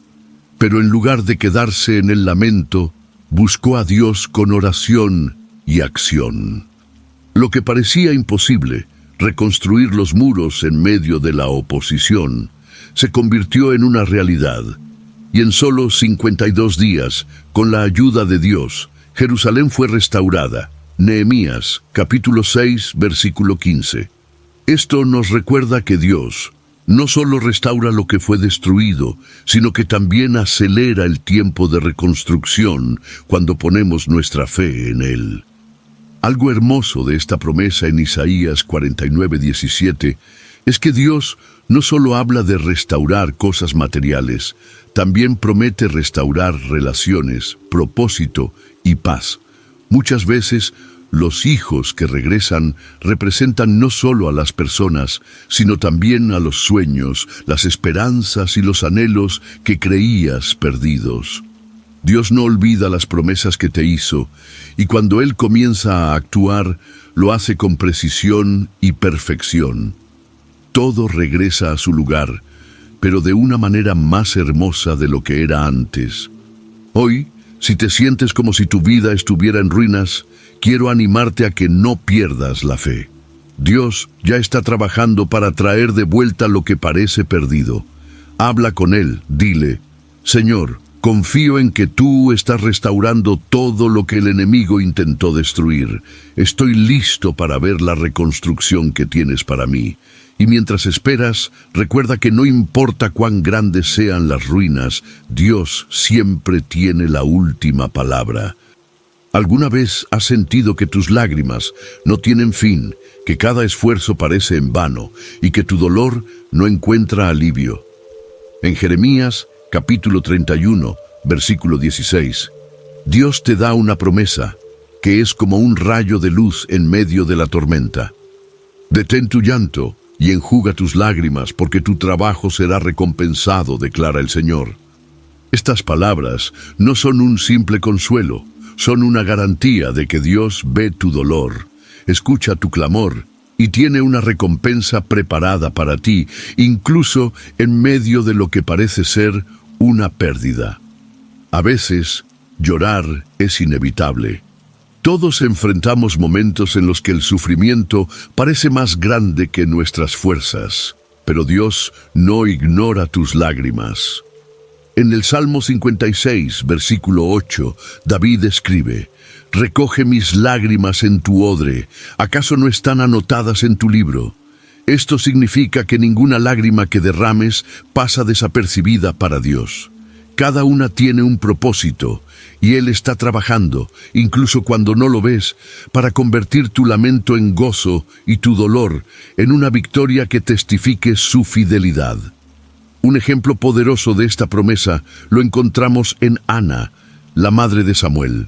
Pero en lugar de quedarse en el lamento, buscó a Dios con oración y acción. Lo que parecía imposible, reconstruir los muros en medio de la oposición, se convirtió en una realidad. Y en solo 52 días, con la ayuda de Dios, Jerusalén fue restaurada. Nehemías, capítulo 6, versículo 15. Esto nos recuerda que Dios no solo restaura lo que fue destruido, sino que también acelera el tiempo de reconstrucción cuando ponemos nuestra fe en Él. Algo hermoso de esta promesa en Isaías 49:17 es que Dios no solo habla de restaurar cosas materiales, también promete restaurar relaciones, propósito y paz. Muchas veces, los hijos que regresan representan no solo a las personas, sino también a los sueños, las esperanzas y los anhelos que creías perdidos. Dios no olvida las promesas que te hizo, y cuando Él comienza a actuar, lo hace con precisión y perfección. Todo regresa a su lugar, pero de una manera más hermosa de lo que era antes. Hoy, si te sientes como si tu vida estuviera en ruinas, quiero animarte a que no pierdas la fe. Dios ya está trabajando para traer de vuelta lo que parece perdido. Habla con Él, dile: Señor, confío en que tú estás restaurando todo lo que el enemigo intentó destruir. Estoy listo para ver la reconstrucción que tienes para mí. Y mientras esperas, recuerda que no importa cuán grandes sean las ruinas, Dios siempre tiene la última palabra. ¿Alguna vez has sentido que tus lágrimas no tienen fin, que cada esfuerzo parece en vano y que tu dolor no encuentra alivio? En Jeremías, capítulo 31, versículo 16, Dios te da una promesa, que es como un rayo de luz en medio de la tormenta. Detén tu llanto y enjuga tus lágrimas, porque tu trabajo será recompensado, declara el Señor. Estas palabras no son un simple consuelo, son una garantía de que Dios ve tu dolor, escucha tu clamor y tiene una recompensa preparada para ti, incluso en medio de lo que parece ser una pérdida. A veces, llorar es inevitable. Todos enfrentamos momentos en los que el sufrimiento parece más grande que nuestras fuerzas, pero Dios no ignora tus lágrimas. En el Salmo 56, versículo 8, David escribe: «Recoge mis lágrimas en tu odre, ¿acaso no están anotadas en tu libro?». Esto significa que ninguna lágrima que derrames pasa desapercibida para Dios. Cada una tiene un propósito, y Él está trabajando, incluso cuando no lo ves, para convertir tu lamento en gozo y tu dolor en una victoria que testifique su fidelidad. Un ejemplo poderoso de esta promesa lo encontramos en Ana, la madre de Samuel.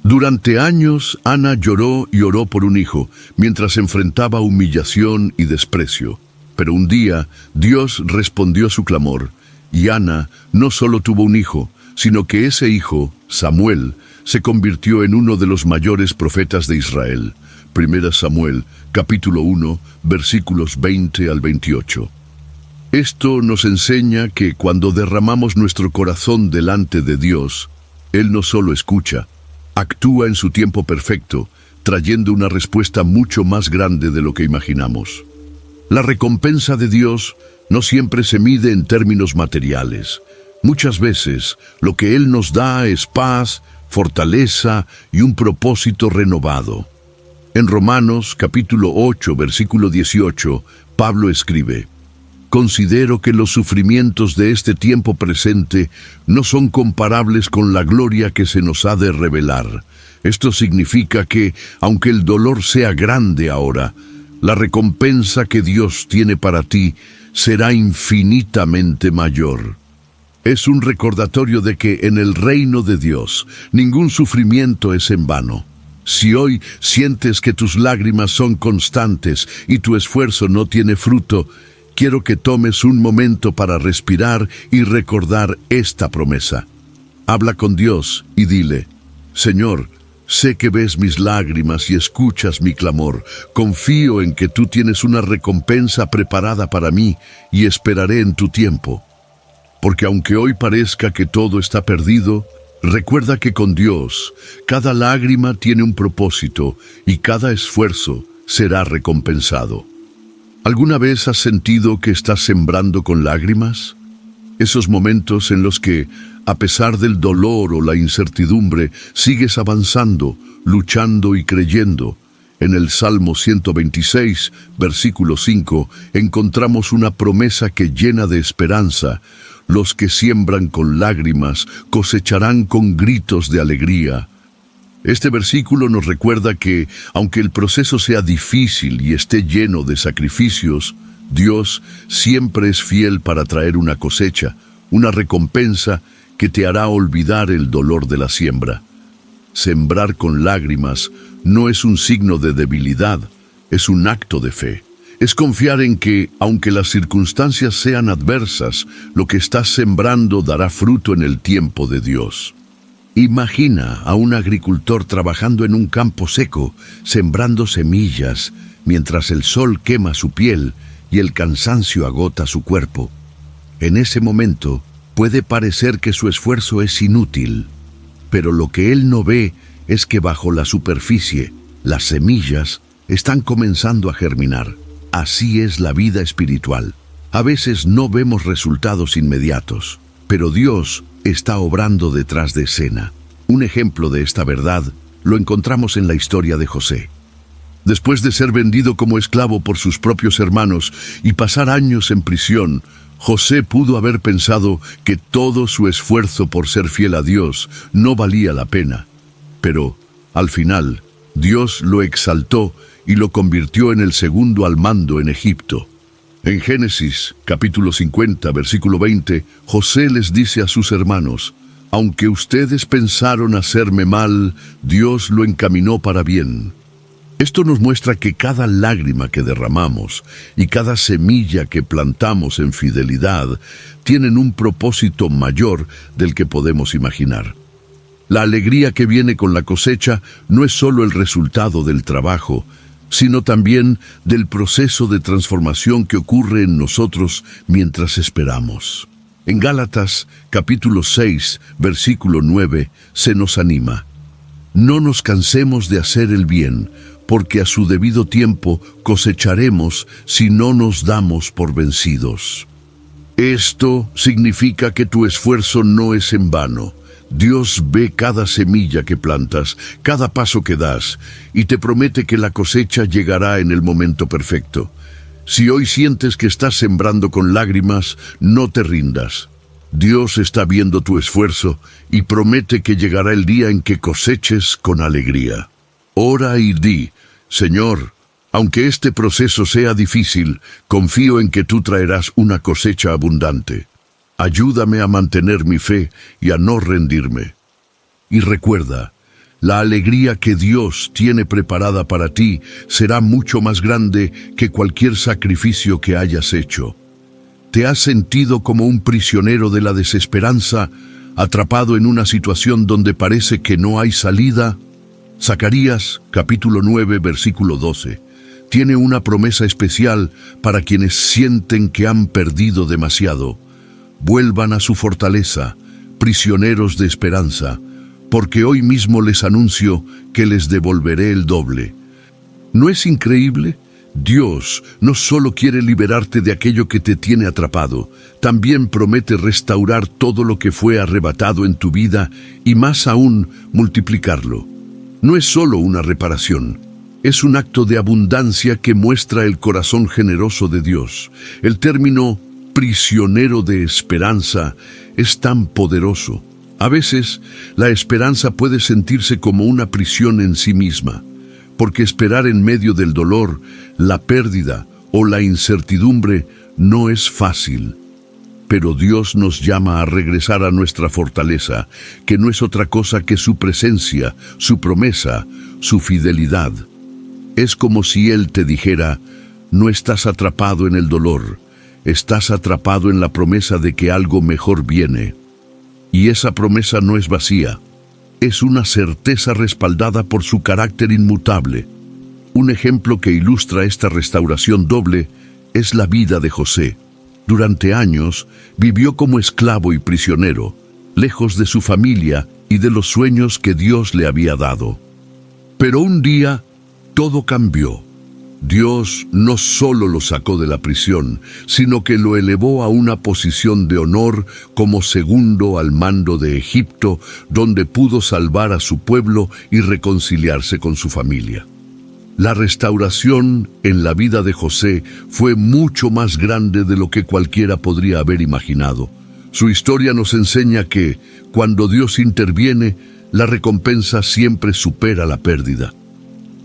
Durante años, Ana lloró y oró por un hijo, mientras enfrentaba humillación y desprecio. Pero un día, Dios respondió su clamor, y Ana no solo tuvo un hijo, sino que ese hijo, Samuel, se convirtió en uno de los mayores profetas de Israel. 1 Samuel, capítulo 1, versículos 20 al 28. Esto nos enseña que cuando derramamos nuestro corazón delante de Dios, Él no solo escucha, actúa en su tiempo perfecto, trayendo una respuesta mucho más grande de lo que imaginamos. La recompensa de Dios no siempre se mide en términos materiales. Muchas veces, lo que Él nos da es paz, fortaleza y un propósito renovado. En Romanos, capítulo 8, versículo 18, Pablo escribe: «Considero que los sufrimientos de este tiempo presente no son comparables con la gloria que se nos ha de revelar». Esto significa que, aunque el dolor sea grande ahora, la recompensa que Dios tiene para ti será infinitamente mayor. Es un recordatorio de que en el reino de Dios ningún sufrimiento es en vano. Si hoy sientes que tus lágrimas son constantes y tu esfuerzo no tiene fruto, quiero que tomes un momento para respirar y recordar esta promesa. Habla con Dios y dile: «Señor, sé que ves mis lágrimas y escuchas mi clamor. Confío en que tú tienes una recompensa preparada para mí y esperaré en tu tiempo». Porque aunque hoy parezca que todo está perdido, recuerda que con Dios cada lágrima tiene un propósito y cada esfuerzo será recompensado. ¿Alguna vez has sentido que estás sembrando con lágrimas? Esos momentos en los que, a pesar del dolor o la incertidumbre, sigues avanzando, luchando y creyendo. En el Salmo 126, versículo 5, encontramos una promesa que llena de esperanza: «Los que siembran con lágrimas cosecharán con gritos de alegría». Este versículo nos recuerda que, aunque el proceso sea difícil y esté lleno de sacrificios, Dios siempre es fiel para traer una cosecha, una recompensa que te hará olvidar el dolor de la siembra. Sembrar con lágrimas no es un signo de debilidad, es un acto de fe. Es confiar en que, aunque las circunstancias sean adversas, lo que estás sembrando dará fruto en el tiempo de Dios. Imagina a un agricultor trabajando en un campo seco, sembrando semillas, mientras el sol quema su piel y el cansancio agota su cuerpo. En ese momento, puede parecer que su esfuerzo es inútil, pero lo que él no ve es que bajo la superficie, las semillas están comenzando a germinar. Así es la vida espiritual. A veces no vemos resultados inmediatos, pero Dios está obrando detrás de escena. Un ejemplo de esta verdad lo encontramos en la historia de José. Después de ser vendido como esclavo por sus propios hermanos y pasar años en prisión, José pudo haber pensado que todo su esfuerzo por ser fiel a Dios no valía la pena. Pero, al final, Dios lo exaltó y lo convirtió en el segundo al mando en Egipto. En Génesis, capítulo 50, versículo 20, José les dice a sus hermanos: «Aunque ustedes pensaron hacerme mal, Dios lo encaminó para bien». Esto nos muestra que cada lágrima que derramamos y cada semilla que plantamos en fidelidad tienen un propósito mayor del que podemos imaginar. La alegría que viene con la cosecha no es solo el resultado del trabajo, sino también del proceso de transformación que ocurre en nosotros mientras esperamos. En Gálatas, capítulo 6, versículo 9, se nos anima: no nos cansemos de hacer el bien, porque a su debido tiempo cosecharemos si no nos damos por vencidos. Esto significa que tu esfuerzo no es en vano. Dios ve cada semilla que plantas, cada paso que das, y te promete que la cosecha llegará en el momento perfecto. Si hoy sientes que estás sembrando con lágrimas, no te rindas. Dios está viendo tu esfuerzo y promete que llegará el día en que coseches con alegría. Ora y di: Señor, aunque este proceso sea difícil, confío en que tú traerás una cosecha abundante. Ayúdame a mantener mi fe y a no rendirme. Y recuerda, la alegría que Dios tiene preparada para ti será mucho más grande que cualquier sacrificio que hayas hecho. ¿Te has sentido como un prisionero de la desesperanza, atrapado en una situación donde parece que no hay salida? Zacarías, capítulo 9, versículo 12, tiene una promesa especial para quienes sienten que han perdido demasiado. Vuelvan a su fortaleza, prisioneros de esperanza, porque hoy mismo les anuncio que les devolveré el doble. ¿No es increíble? Dios no solo quiere liberarte de aquello que te tiene atrapado, también promete restaurar todo lo que fue arrebatado en tu vida y más aún multiplicarlo. No es solo una reparación, es un acto de abundancia que muestra el corazón generoso de Dios. El término prisionero de esperanza es tan poderoso. A veces, la esperanza puede sentirse como una prisión en sí misma, porque esperar en medio del dolor, la pérdida o la incertidumbre no es fácil. Pero Dios nos llama a regresar a nuestra fortaleza, que no es otra cosa que su presencia, su promesa, su fidelidad. Es como si Él te dijera: no estás atrapado en el dolor, estás atrapado en la promesa de que algo mejor viene. Y esa promesa no es vacía, es una certeza respaldada por su carácter inmutable. Un ejemplo que ilustra esta restauración doble es la vida de José. Durante años vivió como esclavo y prisionero, lejos de su familia y de los sueños que Dios le había dado. Pero un día todo cambió. Dios no solo lo sacó de la prisión, sino que lo elevó a una posición de honor como segundo al mando de Egipto, donde pudo salvar a su pueblo y reconciliarse con su familia. La restauración en la vida de José fue mucho más grande de lo que cualquiera podría haber imaginado. Su historia nos enseña que, cuando Dios interviene, la recompensa siempre supera la pérdida.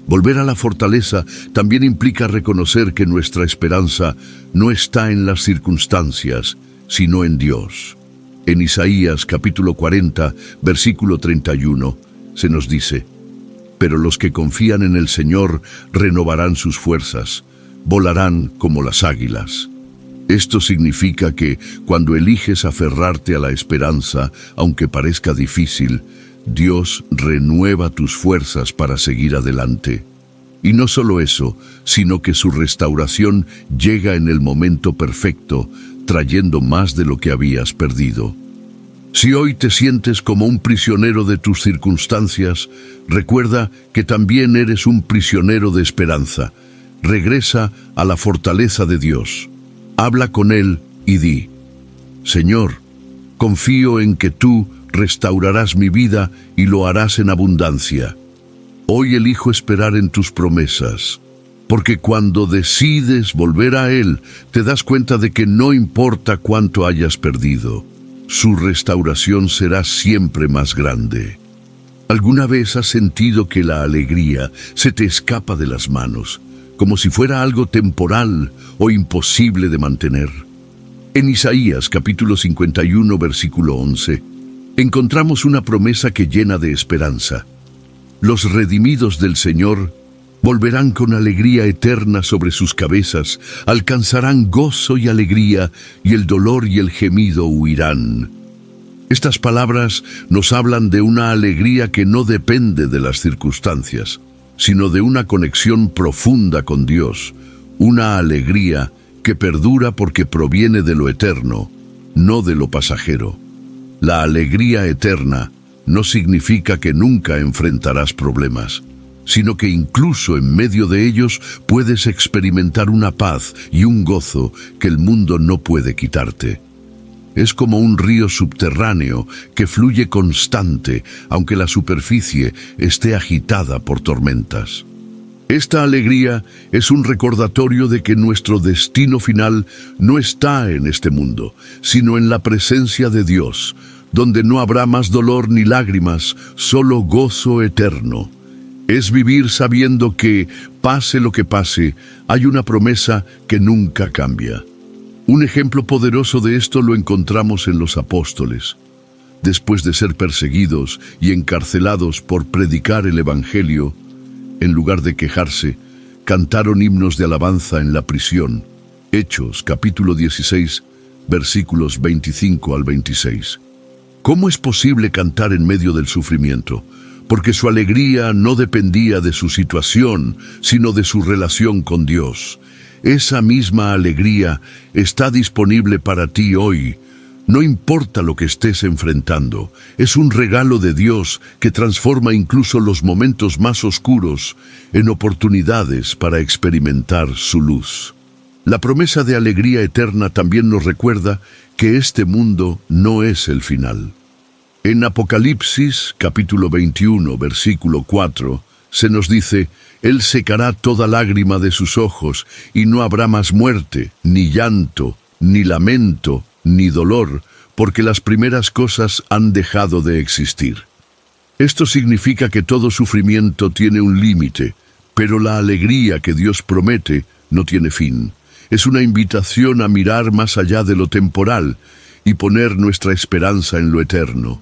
Volver a la fortaleza también implica reconocer que nuestra esperanza no está en las circunstancias, sino en Dios. En Isaías capítulo 40, versículo 31, se nos dice: pero los que confían en el Señor renovarán sus fuerzas, volarán como las águilas. Esto significa que cuando eliges aferrarte a la esperanza, aunque parezca difícil, Dios renueva tus fuerzas para seguir adelante. Y no solo eso, sino que su restauración llega en el momento perfecto, trayendo más de lo que habías perdido. Si hoy te sientes como un prisionero de tus circunstancias, recuerda que también eres un prisionero de esperanza. Regresa a la fortaleza de Dios. Habla con Él y di: Señor, confío en que tú restaurarás mi vida y lo harás en abundancia. Hoy elijo esperar en tus promesas, porque cuando decides volver a Él, te das cuenta de que no importa cuánto hayas perdido, su restauración será siempre más grande. ¿Alguna vez has sentido que la alegría se te escapa de las manos, como si fuera algo temporal o imposible de mantener? En Isaías capítulo 51, versículo 11, encontramos una promesa que llena de esperanza. Los redimidos del Señor volverán con alegría eterna sobre sus cabezas, alcanzarán gozo y alegría, y el dolor y el gemido huirán. Estas palabras nos hablan de una alegría que no depende de las circunstancias, sino de una conexión profunda con Dios, una alegría que perdura porque proviene de lo eterno, no de lo pasajero. La alegría eterna no significa que nunca enfrentarás problemas, sino que incluso en medio de ellos puedes experimentar una paz y un gozo que el mundo no puede quitarte. Es como un río subterráneo que fluye constante, aunque la superficie esté agitada por tormentas. Esta alegría es un recordatorio de que nuestro destino final no está en este mundo, sino en la presencia de Dios, donde no habrá más dolor ni lágrimas, solo gozo eterno. Es vivir sabiendo que, pase lo que pase, hay una promesa que nunca cambia. Un ejemplo poderoso de esto lo encontramos en los apóstoles. Después de ser perseguidos y encarcelados por predicar el Evangelio, en lugar de quejarse, cantaron himnos de alabanza en la prisión. Hechos, capítulo 16, versículos 25 al 26. ¿Cómo es posible cantar en medio del sufrimiento? Porque su alegría no dependía de su situación, sino de su relación con Dios. Esa misma alegría está disponible para ti hoy. No importa lo que estés enfrentando, es un regalo de Dios que transforma incluso los momentos más oscuros en oportunidades para experimentar su luz. La promesa de alegría eterna también nos recuerda que este mundo no es el final. En Apocalipsis, capítulo 21, versículo 4, se nos dice: Él secará toda lágrima de sus ojos, y no habrá más muerte, ni llanto, ni lamento, ni dolor, porque las primeras cosas han dejado de existir. Esto significa que todo sufrimiento tiene un límite, pero la alegría que Dios promete no tiene fin. Es una invitación a mirar más allá de lo temporal y poner nuestra esperanza en lo eterno.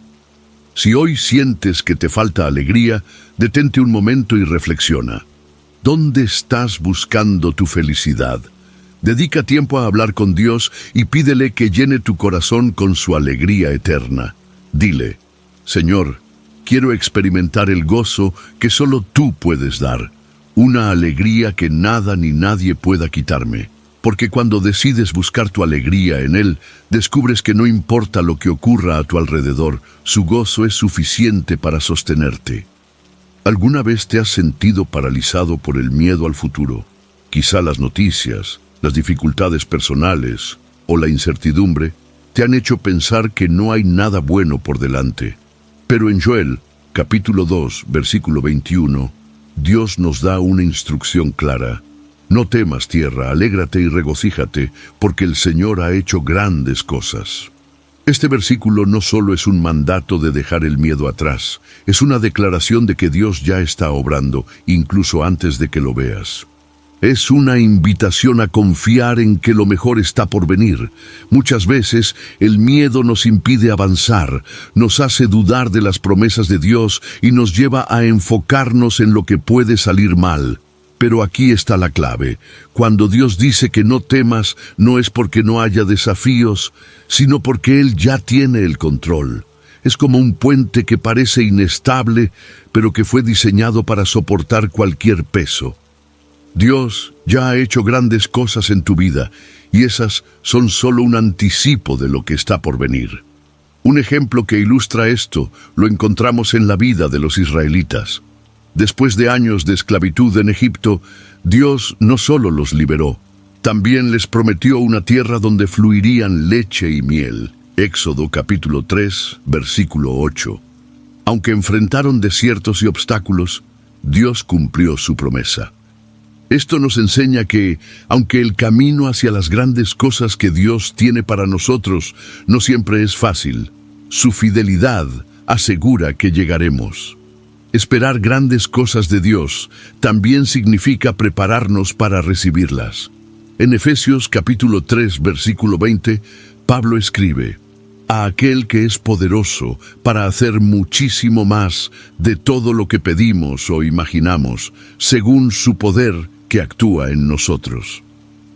Si hoy sientes que te falta alegría, detente un momento y reflexiona. ¿Dónde estás buscando tu felicidad? Dedica tiempo a hablar con Dios y pídele que llene tu corazón con su alegría eterna. Dile: Señor, quiero experimentar el gozo que solo tú puedes dar, una alegría que nada ni nadie pueda quitarme. Porque cuando decides buscar tu alegría en Él, descubres que no importa lo que ocurra a tu alrededor, su gozo es suficiente para sostenerte. ¿Alguna vez te has sentido paralizado por el miedo al futuro? Quizá las noticias, las dificultades personales o la incertidumbre te han hecho pensar que no hay nada bueno por delante. Pero en Joel, capítulo 2, versículo 21, Dios nos da una instrucción clara. No temas, tierra, alégrate y regocíjate, porque el Señor ha hecho grandes cosas. Este versículo no solo es un mandato de dejar el miedo atrás, es una declaración de que Dios ya está obrando, incluso antes de que lo veas. Es una invitación a confiar en que lo mejor está por venir. Muchas veces el miedo nos impide avanzar, nos hace dudar de las promesas de Dios y nos lleva a enfocarnos en lo que puede salir mal. Pero aquí está la clave. Cuando Dios dice que no temas, no es porque no haya desafíos, sino porque Él ya tiene el control. Es como un puente que parece inestable, pero que fue diseñado para soportar cualquier peso. Dios ya ha hecho grandes cosas en tu vida, y esas son solo un anticipo de lo que está por venir. Un ejemplo que ilustra esto lo encontramos en la vida de los israelitas. Después de años de esclavitud en Egipto, Dios no solo los liberó, también les prometió una tierra donde fluirían leche y miel. Éxodo capítulo 3, versículo 8. Aunque enfrentaron desiertos y obstáculos, Dios cumplió su promesa. Esto nos enseña que, aunque el camino hacia las grandes cosas que Dios tiene para nosotros no siempre es fácil, su fidelidad asegura que llegaremos. Esperar grandes cosas de Dios también significa prepararnos para recibirlas. En Efesios capítulo 3, versículo 20, Pablo escribe: a aquel que es poderoso para hacer muchísimo más de todo lo que pedimos o imaginamos, según su poder que actúa en nosotros.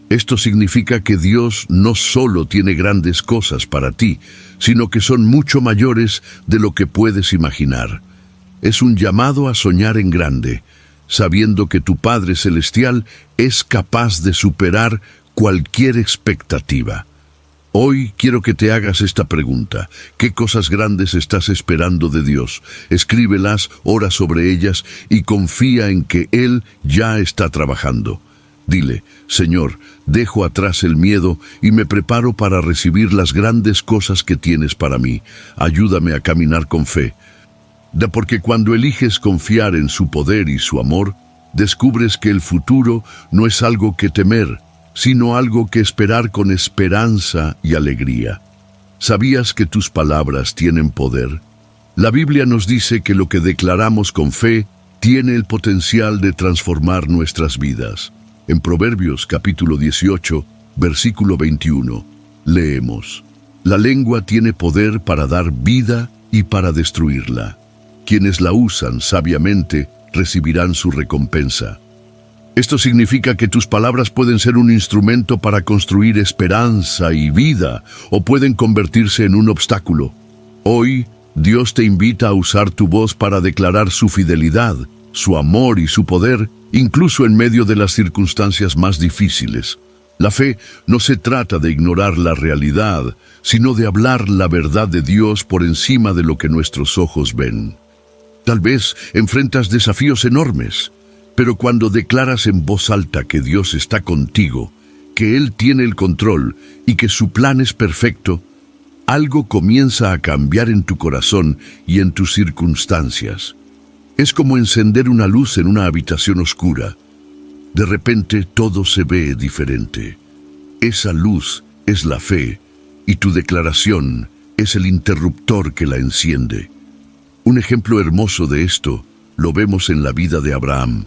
Esto significa que Dios no solo tiene grandes cosas para ti, sino que son mucho mayores de lo que puedes imaginar. Es un llamado a soñar en grande, sabiendo que tu Padre Celestial es capaz de superar cualquier expectativa. Hoy quiero que te hagas esta pregunta. ¿Qué cosas grandes estás esperando de Dios? Escríbelas, ora sobre ellas y confía en que Él ya está trabajando. Dile, Señor, dejo atrás el miedo y me preparo para recibir las grandes cosas que tienes para mí. Ayúdame a caminar con fe. Porque cuando eliges confiar en su poder y su amor, descubres que el futuro no es algo que temer, sino algo que esperar con esperanza y alegría. ¿Sabías que tus palabras tienen poder? La Biblia nos dice que lo que declaramos con fe tiene el potencial de transformar nuestras vidas. En Proverbios capítulo 18, versículo 21, leemos: La lengua tiene poder para dar vida y para destruirla. Quienes la usan sabiamente recibirán su recompensa. Esto significa que tus palabras pueden ser un instrumento para construir esperanza y vida, o pueden convertirse en un obstáculo. Hoy, Dios te invita a usar tu voz para declarar su fidelidad, su amor y su poder, incluso en medio de las circunstancias más difíciles. La fe no se trata de ignorar la realidad, sino de hablar la verdad de Dios por encima de lo que nuestros ojos ven. Tal vez enfrentas desafíos enormes, pero cuando declaras en voz alta que Dios está contigo, que Él tiene el control y que su plan es perfecto, algo comienza a cambiar en tu corazón y en tus circunstancias. Es como encender una luz en una habitación oscura. De repente todo se ve diferente. Esa luz es la fe y tu declaración es el interruptor que la enciende. Un ejemplo hermoso de esto lo vemos en la vida de Abraham.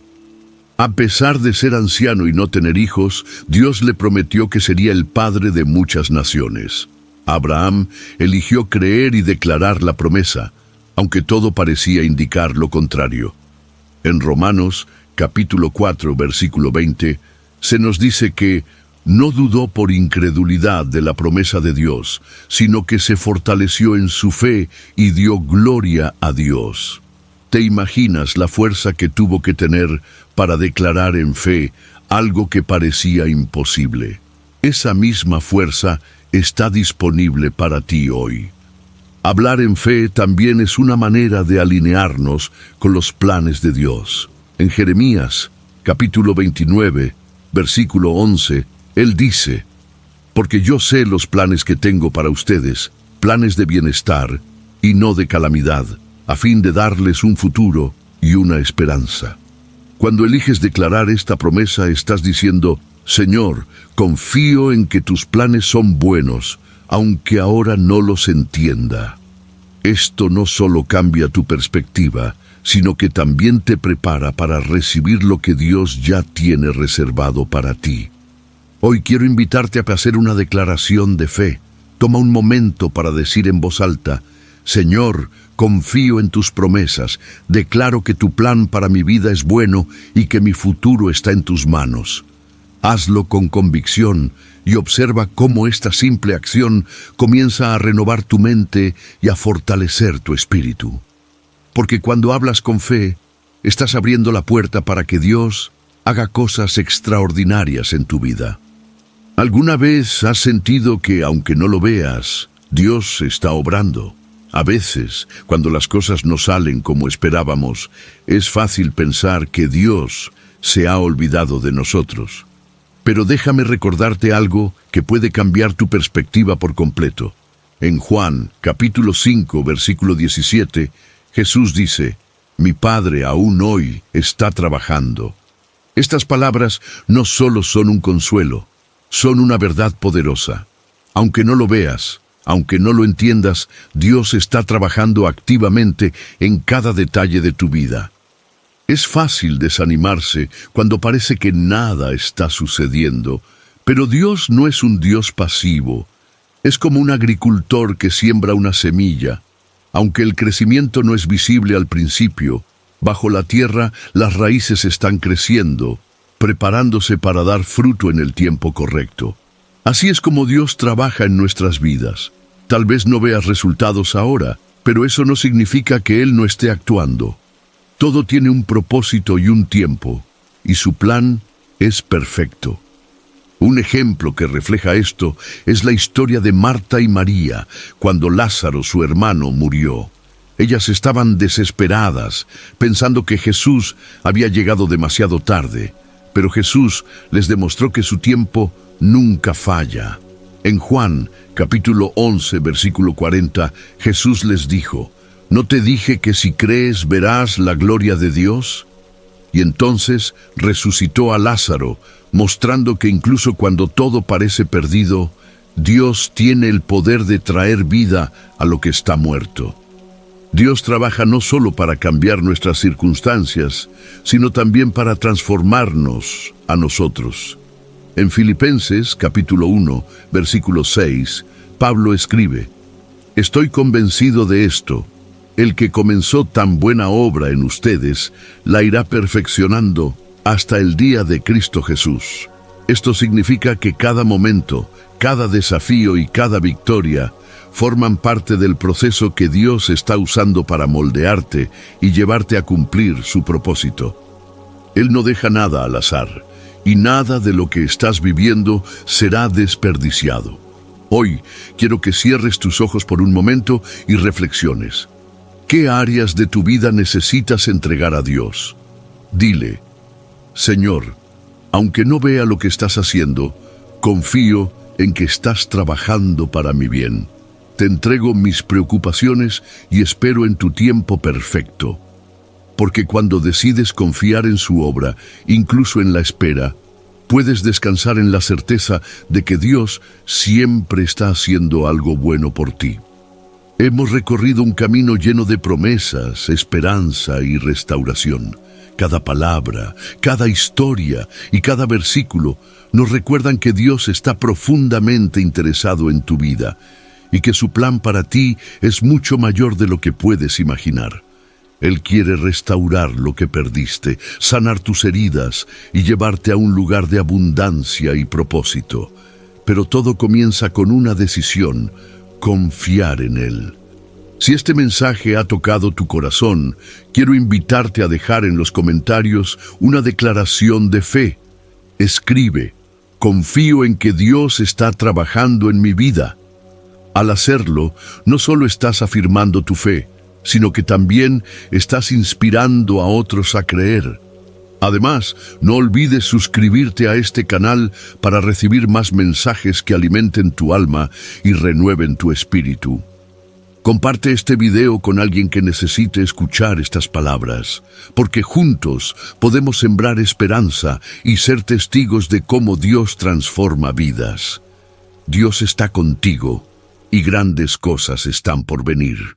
A pesar de ser anciano y no tener hijos, Dios le prometió que sería el padre de muchas naciones. Abraham eligió creer y declarar la promesa, aunque todo parecía indicar lo contrario. En Romanos, capítulo 4, versículo 20, se nos dice que no dudó por incredulidad de la promesa de Dios, sino que se fortaleció en su fe y dio gloria a Dios. ¿Te imaginas la fuerza que tuvo que tener para declarar en fe algo que parecía imposible? Esa misma fuerza está disponible para ti hoy. Hablar en fe también es una manera de alinearnos con los planes de Dios. En Jeremías, capítulo 29, versículo 11, Él dice: Porque yo sé los planes que tengo para ustedes, planes de bienestar y no de calamidad, a fin de darles un futuro y una esperanza. Cuando eliges declarar esta promesa, estás diciendo: Señor, confío en que tus planes son buenos, aunque ahora no los entienda. Esto no solo cambia tu perspectiva, sino que también te prepara para recibir lo que Dios ya tiene reservado para ti. Hoy quiero invitarte a hacer una declaración de fe. Toma un momento para decir en voz alta: Señor, confío en tus promesas, declaro que tu plan para mi vida es bueno y que mi futuro está en tus manos. Hazlo con convicción y observa cómo esta simple acción comienza a renovar tu mente y a fortalecer tu espíritu. Porque cuando hablas con fe, estás abriendo la puerta para que Dios haga cosas extraordinarias en tu vida. ¿Alguna vez has sentido que, aunque no lo veas, Dios está obrando? A veces, cuando las cosas no salen como esperábamos, es fácil pensar que Dios se ha olvidado de nosotros. Pero déjame recordarte algo que puede cambiar tu perspectiva por completo. En Juan, capítulo 5, versículo 17, Jesús dice: Mi Padre aún hoy está trabajando. Estas palabras no solo son un consuelo, son una verdad poderosa. Aunque no lo veas, aunque no lo entiendas, Dios está trabajando activamente en cada detalle de tu vida. Es fácil desanimarse cuando parece que nada está sucediendo, pero Dios no es un Dios pasivo. Es como un agricultor que siembra una semilla. Aunque el crecimiento no es visible al principio, bajo la tierra las raíces están creciendo, preparándose para dar fruto en el tiempo correcto. Así es como Dios trabaja en nuestras vidas. Tal vez no veas resultados ahora, pero eso no significa que Él no esté actuando. Todo tiene un propósito y un tiempo, y su plan es perfecto. Un ejemplo que refleja esto es la historia de Marta y María, cuando Lázaro, su hermano, murió. Ellas estaban desesperadas, pensando que Jesús había llegado demasiado tarde, pero Jesús les demostró que su tiempo nunca falla. En Juan, capítulo 11, versículo 40, Jesús les dijo: ¿No te dije que si crees verás la gloria de Dios? Y entonces resucitó a Lázaro, mostrando que incluso cuando todo parece perdido, Dios tiene el poder de traer vida a lo que está muerto. Dios trabaja no solo para cambiar nuestras circunstancias, sino también para transformarnos a nosotros. En Filipenses, capítulo 1, versículo 6, Pablo escribe: Estoy convencido de esto, el que comenzó tan buena obra en ustedes, la irá perfeccionando hasta el día de Cristo Jesús. Esto significa que cada momento, cada desafío y cada victoria forman parte del proceso que Dios está usando para moldearte y llevarte a cumplir su propósito. Él no deja nada al azar, y nada de lo que estás viviendo será desperdiciado. Hoy quiero que cierres tus ojos por un momento y reflexiones. ¿Qué áreas de tu vida necesitas entregar a Dios? Dile: Señor, aunque no vea lo que estás haciendo, confío en que estás trabajando para mi bien. Te entrego mis preocupaciones y espero en tu tiempo perfecto. Porque cuando decides confiar en su obra, incluso en la espera, puedes descansar en la certeza de que Dios siempre está haciendo algo bueno por ti. Hemos recorrido un camino lleno de promesas, esperanza y restauración. Cada palabra, cada historia y cada versículo nos recuerdan que Dios está profundamente interesado en tu vida y que su plan para ti es mucho mayor de lo que puedes imaginar. Él quiere restaurar lo que perdiste, sanar tus heridas y llevarte a un lugar de abundancia y propósito. Pero todo comienza con una decisión: confiar en Él. Si este mensaje ha tocado tu corazón, quiero invitarte a dejar en los comentarios una declaración de fe. Escribe: confío en que Dios está trabajando en mi vida. Al hacerlo, no solo estás afirmando tu fe, sino que también estás inspirando a otros a creer. Además, no olvides suscribirte a este canal para recibir más mensajes que alimenten tu alma y renueven tu espíritu. Comparte este video con alguien que necesite escuchar estas palabras, porque juntos podemos sembrar esperanza y ser testigos de cómo Dios transforma vidas. Dios está contigo y grandes cosas están por venir.